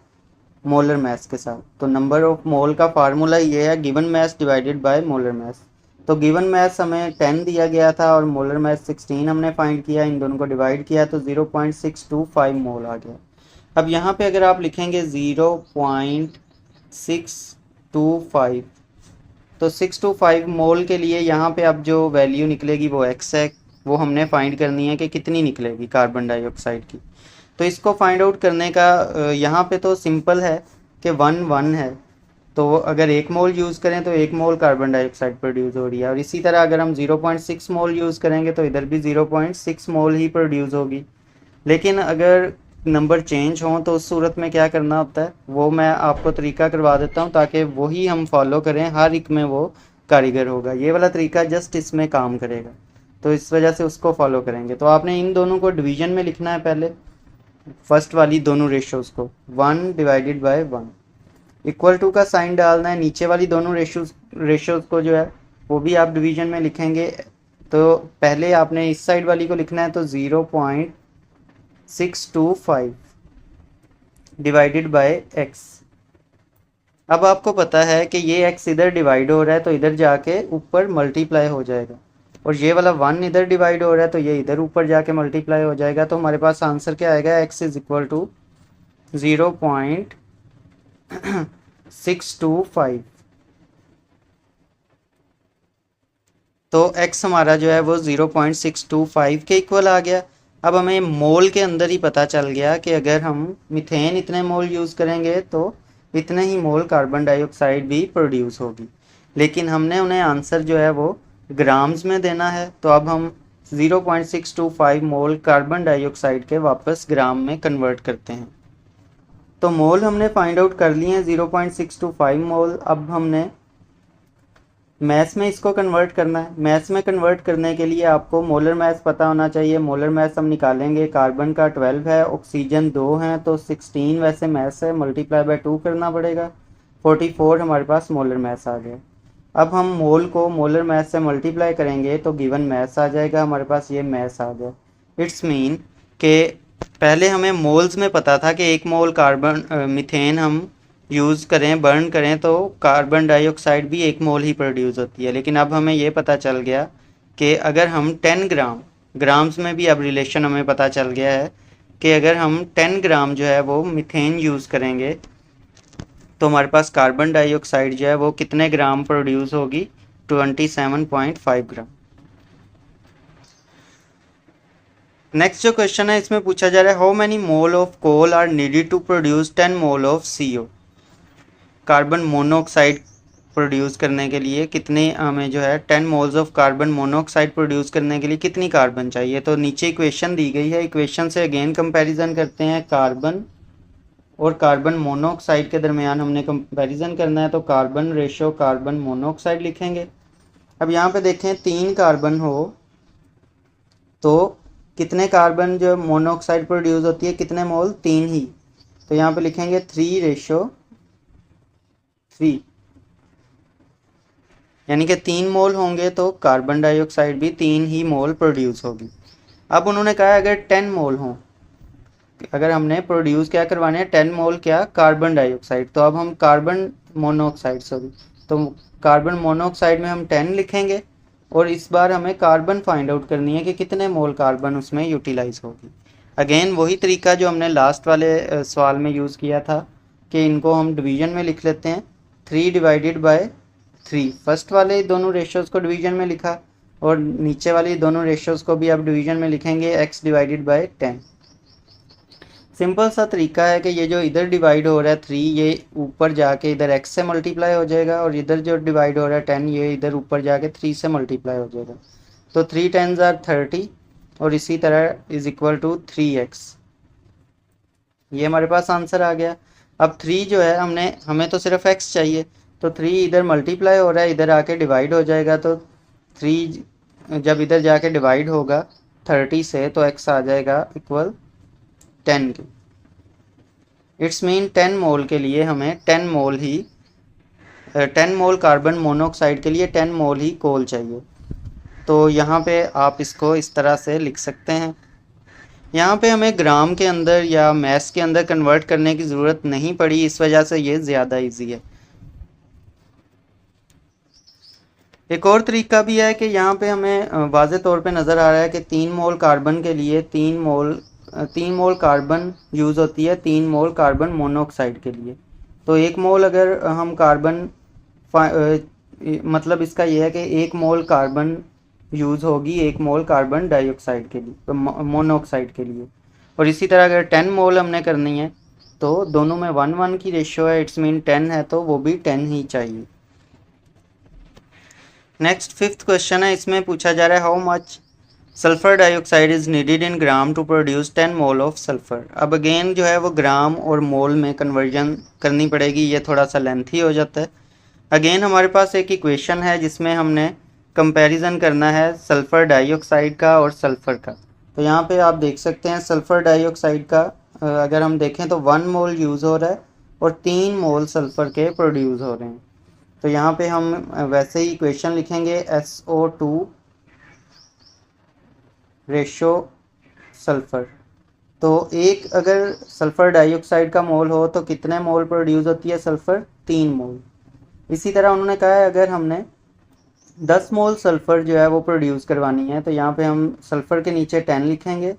मोलर मैस के साथ। तो नंबर ऑफ मोल का फार्मूला ये है given mass divided by molar mess. तो गिवन मैस हमें 10 दिया गया था और मोलर मैस 16 हमने फाइंड किया, इन दोनों को डिवाइड किया तो 0.625 मोल आ गया। अब यहाँ पे अगर आप लिखेंगे 0.625 तो 625 मोल के लिए यहाँ पे अब जो वैल्यू निकलेगी वो x है, वो हमने फाइंड करनी है कि कितनी निकलेगी कार्बन डाइऑक्साइड की। तो इसको फाइंड आउट करने का यहाँ पे तो सिंपल है कि 1 है, तो अगर 1 मोल यूज़ करें तो 1 मोल कार्बन डाइऑक्साइड प्रोड्यूस हो रही है। और इसी तरह अगर हम 0.6 मोल यूज़ करेंगे तो इधर भी 0.6 मोल ही प्रोड्यूस होगी। लेकिन अगर नंबर चेंज हों तो उस सूरत में क्या करना होता है वो मैं आपको तरीका करवा देता हूँ, ताकि वही हम फॉलो करें, हर एक में वो कारीगर होगा। ये वाला तरीका जस्ट इसमें काम करेगा, तो इस वजह से उसको फॉलो करेंगे। तो आपने इन दोनों को डिवीजन में लिखना है पहले, फर्स्ट वाली दोनों रेशियोज को, 1 डिवाइडेड बाय 1 इक्वल टू का साइन डालना है। नीचे वाली दोनों रेशियोज को जो है वो भी आप डिवीजन में लिखेंगे। तो पहले आपने इस साइड वाली को लिखना है, तो 0.625 डिवाइडेड बाय x। अब आपको पता है कि ये x इधर डिवाइड हो रहा है तो इधर जाके ऊपर मल्टीप्लाई हो जाएगा, और ये वाला 1 इधर डिवाइड हो रहा है तो ये इधर ऊपर जाके मल्टीप्लाई हो जाएगा। तो हमारे पास आंसर क्या आएगा, x इज इक्वल टू 0.625। तो x हमारा जो है वो 0.625 के इक्वल आ गया। अब हमें मोल के अंदर ही पता चल गया कि अगर हम मीथेन इतने मोल यूज़ करेंगे तो इतने ही मोल कार्बन डाइऑक्साइड भी प्रोड्यूस होगी, लेकिन हमने उन्हें आंसर जो है वो ग्राम्स में देना है। तो अब हम 0.625 मोल कार्बन डाइऑक्साइड के वापस ग्राम में कन्वर्ट करते हैं। तो मोल हमने फाइंड आउट कर लिए हैं 0.625 मोल। अब हमने मैथ्स में इसको कन्वर्ट करना है। मैथ्स में कन्वर्ट करने के लिए आपको मोलर मैथ्स पता होना चाहिए। मोलर मैथ्स हम निकालेंगे, कार्बन का 12 है, ऑक्सीजन 2 है, तो 16 वैसे मैथ्स है, मल्टीप्लाई बाय 2 करना पड़ेगा, 44 हमारे पास मोलर मैथ्स आ गया। अब हम मोल को मोलर मैथ्स से मल्टीप्लाई करेंगे तो गिवन मैथ्स आ जाएगा, हमारे पास ये मैथ्स आ गया। इट्स मीन के पहले हमें मोल्स में पता था कि 1 मोल कार्बन मीथेन हम यूज़ करें, बर्न करें तो कार्बन डाइऑक्साइड भी 1 मोल ही प्रोड्यूस होती है। लेकिन अब हमें ये पता चल गया कि अगर हम 10 ग्राम्स में भी अब रिलेशन हमें पता चल गया है कि अगर हम 10 ग्राम जो है वो मीथेन यूज़ करेंगे तो हमारे पास कार्बन डाइऑक्साइड जो है वो कितने ग्राम प्रोड्यूस होगी, 27.5 ग्राम। नेक्स्ट जो क्वेश्चन है इसमें पूछा जा रहा है, how many mole of coal are needed to produce 10 mole of CO। Carbon monoxide produce करने के लिए कितने हमें जो है 10 moles of carbon monoxide produce करने के लिए कितनी कार्बन चाहिए। तो नीचे इक्वेशन दी गई है, इक्वेशन से अगेन कंपैरिजन करते हैं। कार्बन और कार्बन मोनोऑक्साइड के दरमियान हमने कंपैरिजन करना है, तो कार्बन रेशो कार्बन मोनोऑक्साइड लिखेंगे। अब यहाँ पे देखें 3 कार्बन हो तो कितने कार्बन जो मोनोऑक्साइड प्रोड्यूस होती है, कितने मोल, 3 ही। तो यहाँ पे लिखेंगे 3:3, यानी कि 3 मोल होंगे तो कार्बन डाइऑक्साइड भी 3 ही मोल प्रोड्यूस होगी। अब उन्होंने कहा अगर 10 मोल हों, अगर हमने प्रोड्यूस क्या करवाने हैं, 10 मोल क्या, कार्बन डाइऑक्साइड, तो अब हम कार्बन मोनोऑक्साइड तो कार्बन मोनोऑक्साइड में हम 10 लिखेंगे और इस बार हमें कार्बन फाइंड आउट करनी है कि कितने मोल कार्बन उसमें यूटिलाइज होगी। अगेन वही तरीका जो हमने लास्ट वाले सवाल में यूज़ किया था कि इनको हम डिवीजन में लिख लेते हैं, 3 डिवाइडेड बाय 3। फर्स्ट वाले दोनों रेशियोज़ को डिवीजन में लिखा और नीचे वाली दोनों रेशियोज़ को भी अब डिवीजन में लिखेंगे, x डिवाइडेड बाय 10। सिंपल सा तरीका है कि ये जो इधर डिवाइड हो रहा है 3, ये ऊपर जाके इधर x से मल्टीप्लाई हो जाएगा, और इधर जो डिवाइड हो रहा है 10, ये इधर ऊपर जाके 3 से मल्टीप्लाई हो जाएगा। तो 3 10s are 30 और इसी तरह इज इक्वल टू 3x। ये हमारे पास आंसर आ गया। अब 3 जो है हमें तो सिर्फ x चाहिए, तो 3 इधर मल्टीप्लाई हो रहा है, इधर आके डिवाइड हो जाएगा, तो 3 जब इधर जाके डिवाइड होगा 30 से तो x आ जाएगा इक्वल 10 की। इट्स मीन 10 मोल के लिए हमें 10 मोल कार्बन मोनोऑक्साइड के लिए 10 मोल ही कोल चाहिए। तो यहाँ पे आप इसको इस तरह से लिख सकते हैं। यहाँ पे हमें ग्राम के अंदर या मैथ्स के अंदर कन्वर्ट करने की ज़रूरत नहीं पड़ी, इस वजह से ये ज़्यादा इजी है। एक और तरीका भी है कि यहाँ पे हमें वाज़े तौर पे नज़र आ रहा है कि 3 मोल कार्बन के लिए 3 मोल कार्बन यूज़ होती है 3 मोल कार्बन मोनोऑक्साइड के लिए। तो 1 मोल अगर हम कार्बन मतलब इसका यह है कि 1 मोल कार्बन यूज़ होगी 1 मोल कार्बन डाइऑक्साइड के लिए, तो मोनोऑक्साइड के लिए। और इसी तरह अगर 10 मोल हमने करनी है तो दोनों में 1:1 की रेशियो है, इट्स मीन 10 है तो वो भी 10 ही चाहिए। नेक्स्ट 5th क्वेश्चन है, इसमें पूछा जा रहा है how much sulphur dioxide is needed in gram to produce 10 mole of sulphur. अब अगेन जो है वो ग्राम और मोल में कन्वर्जन करनी पड़ेगी, ये थोड़ा सा लेंथी हो जाता है। अगेन हमारे पास एक इक्वेशन है जिसमें हमने कंपैरिजन करना है सल्फर डाइऑक्साइड का और सल्फर का। तो यहाँ पे आप देख सकते हैं सल्फर डाइऑक्साइड का अगर हम देखें तो 1 मोल यूज़ हो रहा है और 3 मोल सल्फ़र के प्रोड्यूस हो रहे हैं। तो यहाँ पे हम वैसे ही इक्वेशन लिखेंगे SO2 रेशो सल्फ़र। तो एक अगर सल्फ़र डाइऑक्साइड का मोल हो तो कितने मोल प्रोड्यूस होती है सल्फ़र? 3 मोल। इसी तरह उन्होंने कहा है अगर हमने 10 मोल सल्फ़र जो है वो प्रोड्यूस करवानी है तो यहाँ पे हम सल्फ़र के नीचे 10 लिखेंगे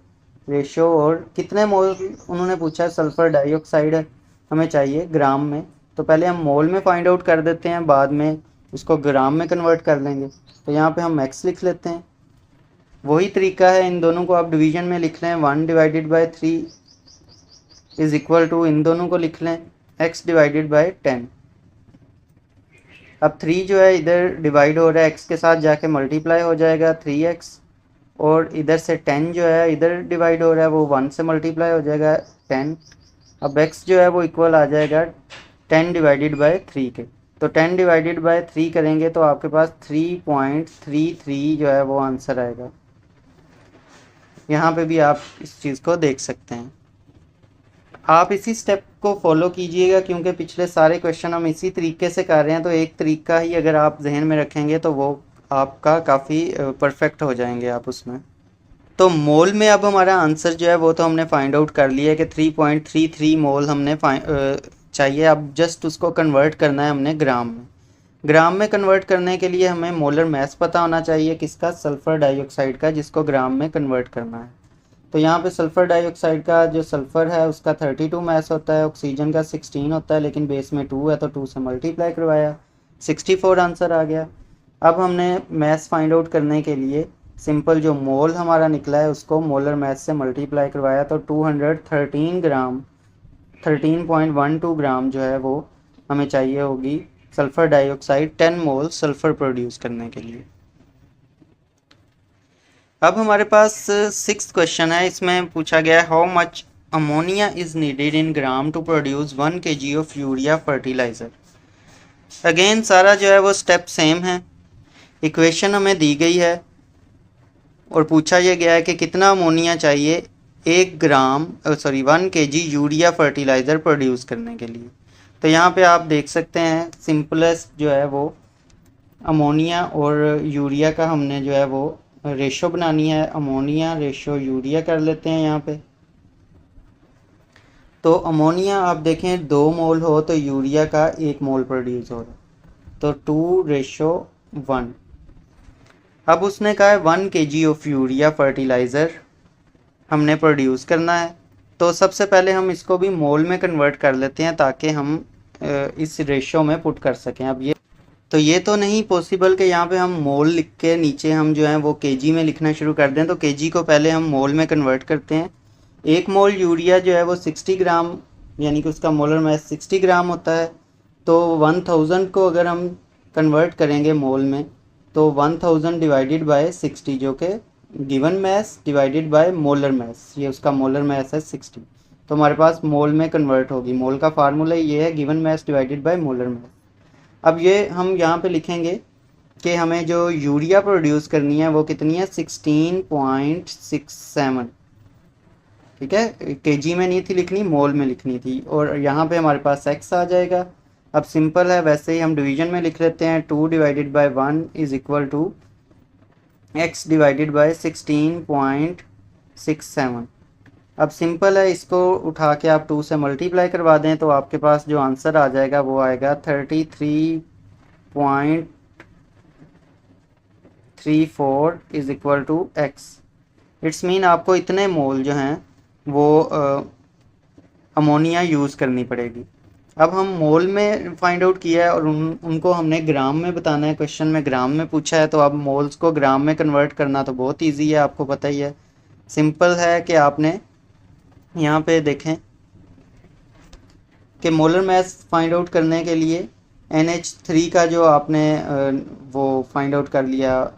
रेशो, और कितने मोल उन्होंने पूछा है सल्फ़र डाइऑक्साइड हमें चाहिए ग्राम में। तो पहले हम मोल में फाइंड आउट कर देते हैं, बाद में इसको ग्राम में कन्वर्ट कर लेंगे। तो यहाँ पे हम x लिख लेते हैं। वही तरीका है, इन दोनों को आप डिवीजन में लिख लें, 1 divided by 3 is equal to, इन दोनों को लिख लें x डिवाइडेड बाई 10। अब 3 जो है इधर डिवाइड हो रहा है, x के साथ जाके मल्टीप्लाई हो जाएगा 3x, और इधर से 10 जो है इधर डिवाइड हो रहा है वो 1 से मल्टीप्लाई हो जाएगा 10। अब x जो है वो इक्वल आ जाएगा 10 डिवाइडेड बाई 3 के। तो 10 डिवाइडेड बाई 3 करेंगे तो आपके पास 3.33 जो है वो आंसर आएगा। यहाँ पे भी आप इस चीज़ को देख सकते हैं। आप इसी स्टेप को फॉलो कीजिएगा क्योंकि पिछले सारे क्वेश्चन हम इसी तरीके से कर रहे हैं, तो एक तरीका ही अगर आप जहन में रखेंगे तो वो आपका काफ़ी परफेक्ट हो जाएंगे आप उसमें। तो मोल में अब हमारा आंसर जो है वो तो हमने फाइंड आउट कर लिया है कि 3.33 मोल हमने चाहिए। अब जस्ट उसको कन्वर्ट करना है हमने ग्राम में। ग्राम में कन्वर्ट करने के लिए हमें मोलर मास पता होना चाहिए किसका? सल्फ़र डाइऑक्साइड का, जिसको ग्राम में कन्वर्ट करना है। तो यहाँ पे सल्फ़र डाइऑक्साइड का जो सल्फ़र है उसका 32 मास होता है, ऑक्सीजन का 16 होता है, लेकिन बेस में 2 है तो 2 से मल्टीप्लाई करवाया, 64 आंसर आ गया। अब हमने मास फाइंड आउट करने के लिए सिंपल जो मोल हमारा निकला है उसको मोलर मास से मल्टीप्लाई करवाया, तो 213 ग्राम 13.12 ग्राम जो है वो हमें चाहिए होगी सल्फ़र डाइऑक्साइड 10 मोल सल्फ़र प्रोड्यूस करने के लिए। अब हमारे पास 6th क्वेश्चन है। इसमें पूछा गया है how much ammonia is needed in gram to produce 1 kg of urea fertiliser. Again सारा जो है वो स्टेप सेम है। इक्वेशन हमें दी गई है और पूछा यह गया है कि कितना अमोनिया चाहिए 1 kg यूरिया फर्टिलाइज़र प्रोड्यूस करने के लिए। तो यहाँ पे आप देख सकते हैं सिंपलेस्ट जो है वो अमोनिया और यूरिया का हमने जो है वो रेशो बनानी है। अमोनिया रेशो यूरिया कर लेते हैं यहाँ पे। तो अमोनिया आप देखें 2 मोल हो तो यूरिया का 1 मोल प्रोड्यूस हो रहा है, तो 2:1। अब उसने कहा है 1 kg ऑफ यूरिया फर्टिलाइज़र हमने प्रोड्यूस करना है। तो सबसे पहले हम इसको भी मोल में कन्वर्ट कर लेते हैं ताकि हम इस रेशो में पुट कर सकें। अब ये तो नहीं पॉसिबल कि यहाँ पे हम मोल लिख के नीचे हम जो है वो केजी में लिखना शुरू कर दें, तो केजी को पहले हम मोल में कन्वर्ट करते हैं। 1 मोल यूरिया जो है वो 60 ग्राम, यानी कि उसका मोलर मास 60 ग्राम होता है। तो 1000 को अगर हम कन्वर्ट करेंगे मोल में तो 1000 डिवाइडेड बाय 60 जो कि given mass divided by molar mass, ये उसका मोलर मास है 60, तो हमारे पास मोल में कन्वर्ट होगी। मोल का फार्मूला ये है given mass divided by molar mass. अब ये हम यहाँ पे लिखेंगे कि हमें जो यूरिया प्रोड्यूस करनी है वो कितनी है 16.67, ठीक है। केजी में नहीं थी लिखनी, मोल में लिखनी थी, और यहाँ पे हमारे पास x आ जाएगा। अब सिंपल है, वैसे ही हम डिवीजन में लिख लेते हैं 2 divided by 1 is equal to x divided by 16.67। अब सिंपल है, इसको उठा के आप 2 से मल्टीप्लाई करवा दें तो आपके पास जो आंसर आ जाएगा वो आएगा 33.34 is equal to x। It's mean आपको इतने मोल जो हैं वो अमोनिया यूज़ करनी पड़ेगी। अब हम मोल में फाइंड आउट किया है और उनको हमने ग्राम में बताना है। क्वेश्चन में ग्राम में पूछा है, तो अब मोल्स को ग्राम में कन्वर्ट करना तो बहुत ईजी है, आपको पता ही है। सिंपल है कि आपने यहाँ पे देखें कि मोलर मास फाइंड आउट करने के लिए NH3 का जो आपने वो फाइंड आउट कर लिया,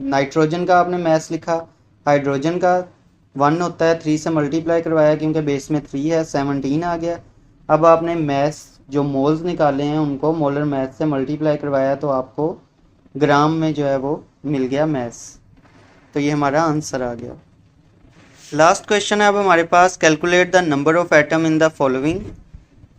नाइट्रोजन का आपने मास लिखा, हाइड्रोजन का 1 होता है, 3 से मल्टीप्लाई करवाया क्योंकि बेस में 3 है, 17 आ गया। अब आपने मास जो मोल्स निकाले हैं उनको मोलर मास से मल्टीप्लाई करवाया तो आपको ग्राम में जो है वो मिल गया मास। तो ये हमारा आंसर आ गया। लास्ट क्वेश्चन है अब हमारे पास, calculate the number of atom in the following.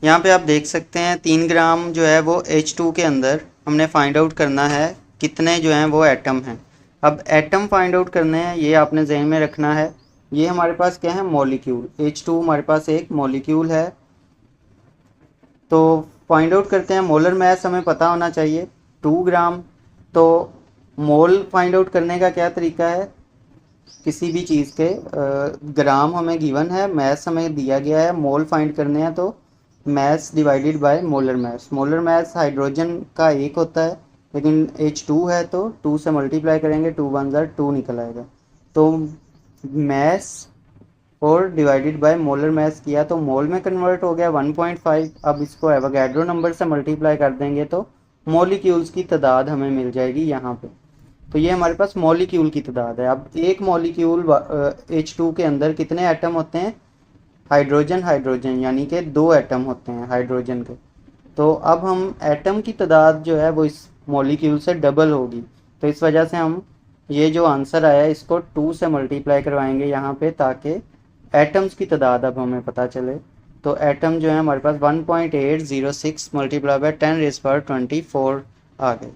यहाँ पे आप देख सकते हैं 3 ग्राम जो है वो H2 के अंदर हमने फाइंड आउट करना है कितने जो हैं वो एटम हैं। अब एटम फाइंड आउट करने हैं, ये आपने जहन में रखना है। ये हमारे पास क्या है, मॉलिक्यूल। H2 हमारे पास एक मॉलिक्यूल है। तो फाइंड आउट करते हैं, मोलर मास हमें पता होना चाहिए 2 ग्राम। तो मोल फाइंड आउट करने का क्या तरीका है, किसी भी चीज़ के ग्राम हमें गिवन है, मैस हमें दिया गया है, मोल फाइंड करने हैं तो mess divided by molar mess. Molar mass hydrogen का 1 होता है, लेकिन H2 है तो 2 से मल्टीप्लाई करेंगे, 2 1 ज़ा 2 निकल आएगा। तो मैस और डिवाइडेड बाय मोलर मैस किया तो मोल में कन्वर्ट हो गया 1.5। अब इसको एवोगैड्रो नंबर से मल्टीप्लाई कर देंगे तो मॉलिक्यूल्स की तादाद हमें मिल जाएगी यहाँ पे। तो ये हमारे पास मॉलिक्यूल की तादाद है। अब एक मॉलिक्यूल H2 के अंदर कितने एटम होते हैं, हाइड्रोजन हाइड्रोजन, यानी कि 2 एटम होते हैं हाइड्रोजन के। तो अब हम एटम की तादाद जो है वो इस मॉलिक्यूल से डबल होगी। तो इस वजह से हम ये जो आंसर आया इसको 2 से मल्टीप्लाई करवाएंगे यहाँ पे, ताकि एटम्स की तादाद अब हमें पता चले। तो एटम जो है हमारे पास 1.806 मल्टीप्लाई बाय 10⁻24 आ गए।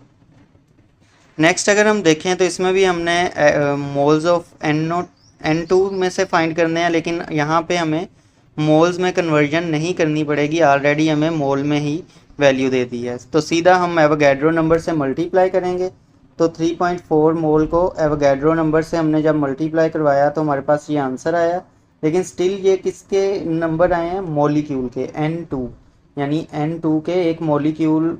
नेक्स्ट अगर हम देखें तो इसमें भी हमने मोल्स ऑफ N2 में से फाइंड करने हैं, लेकिन यहाँ पे हमें मोल्स में कन्वर्जन नहीं करनी पड़ेगी, ऑलरेडी हमें मोल में ही वैल्यू दे दी है। तो सीधा हम एवोगैड्रो नंबर से मल्टीप्लाई करेंगे। तो 3.4 मोल को एवोगैड्रो नंबर से हमने जब मल्टीप्लाई करवाया तो हमारे पास ये आंसर आया। लेकिन स्टिल ये किसके नंबर आए हैं, मॉलिक्यूल के, N2। यानी N2 के एक मॉलिक्यूल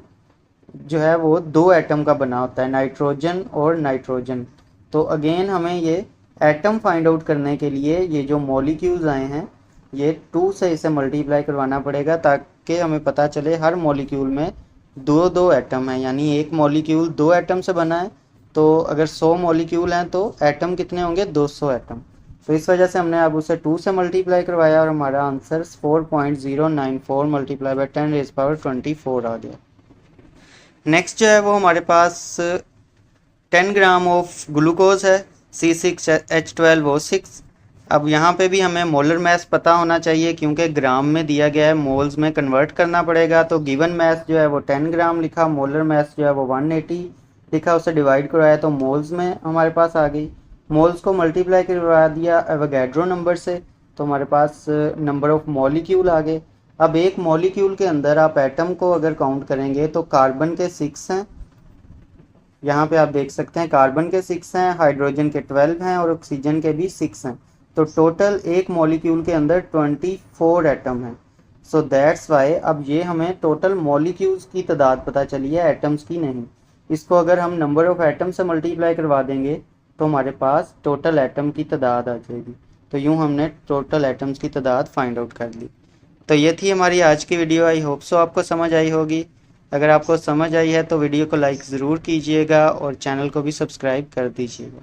जो है वो 2 एटम का बना होता है, नाइट्रोजन और नाइट्रोजन। तो अगेन हमें ये एटम फाइंड आउट करने के लिए ये जो मॉलिक्यूल्स आए हैं ये 2 से इसे मल्टीप्लाई करवाना पड़ेगा, ताकि हमें पता चले हर मॉलिक्यूल में 2 एटम है। यानी एक मॉलिक्यूल 2 एटम से बना है, तो अगर 100 मॉलिक्यूल हैं तो एटम कितने होंगे, 200 एटम। तो इस वजह से हमने अब उसे 2 से मल्टीप्लाई करवाया और हमारा आंसर 4.094 मल्टीप्लाई बाय 10⁻24 आ गया। नेक्स्ट जो है वो हमारे पास 10 ग्राम ऑफ ग्लूकोज है, C6H12O6। अब यहाँ पे भी हमें मोलर मैस पता होना चाहिए, क्योंकि ग्राम में दिया गया है, मोल्स में कन्वर्ट करना पड़ेगा। तो गिवन मैस जो है वो 10 ग्राम लिखा, मोलर मैस जो है वो 180 लिखा, उसे डिवाइड करवाया तो मोल्स में हमारे पास आ गई। मोल्स को मल्टीप्लाई करवा दिया एवोगैड्रो नंबर से, तो हमारे पास नंबर ऑफ मॉलिक्यूल आ गए। अब एक मॉलिक्यूल के अंदर आप एटम को अगर काउंट करेंगे तो कार्बन के 6 हैं, यहाँ पे आप देख सकते हैं कार्बन के 6 हैं, हाइड्रोजन के 12 हैं और ऑक्सीजन के भी 6 हैं। तो टोटल एक मॉलिक्यूल के अंदर 24 एटम हैं। सो दैट्स वाई अब ये हमें टोटल मॉलिक्यूल्स की तादाद पता चली है, एटम्स की नहीं। इसको अगर हम नंबर ऑफ एटम से मल्टीप्लाई करवा देंगे तो हमारे पास टोटल एटम की तादाद आ जाएगी। तो यूँ हमने टोटल एटम्स की तादाद फाइंड आउट कर ली। तो ये थी हमारी आज की वीडियो। आई होप सो आपको समझ आई होगी। अगर आपको समझ आई है तो वीडियो को लाइक ज़रूर कीजिएगा और चैनल को भी सब्सक्राइब कर दीजिएगा।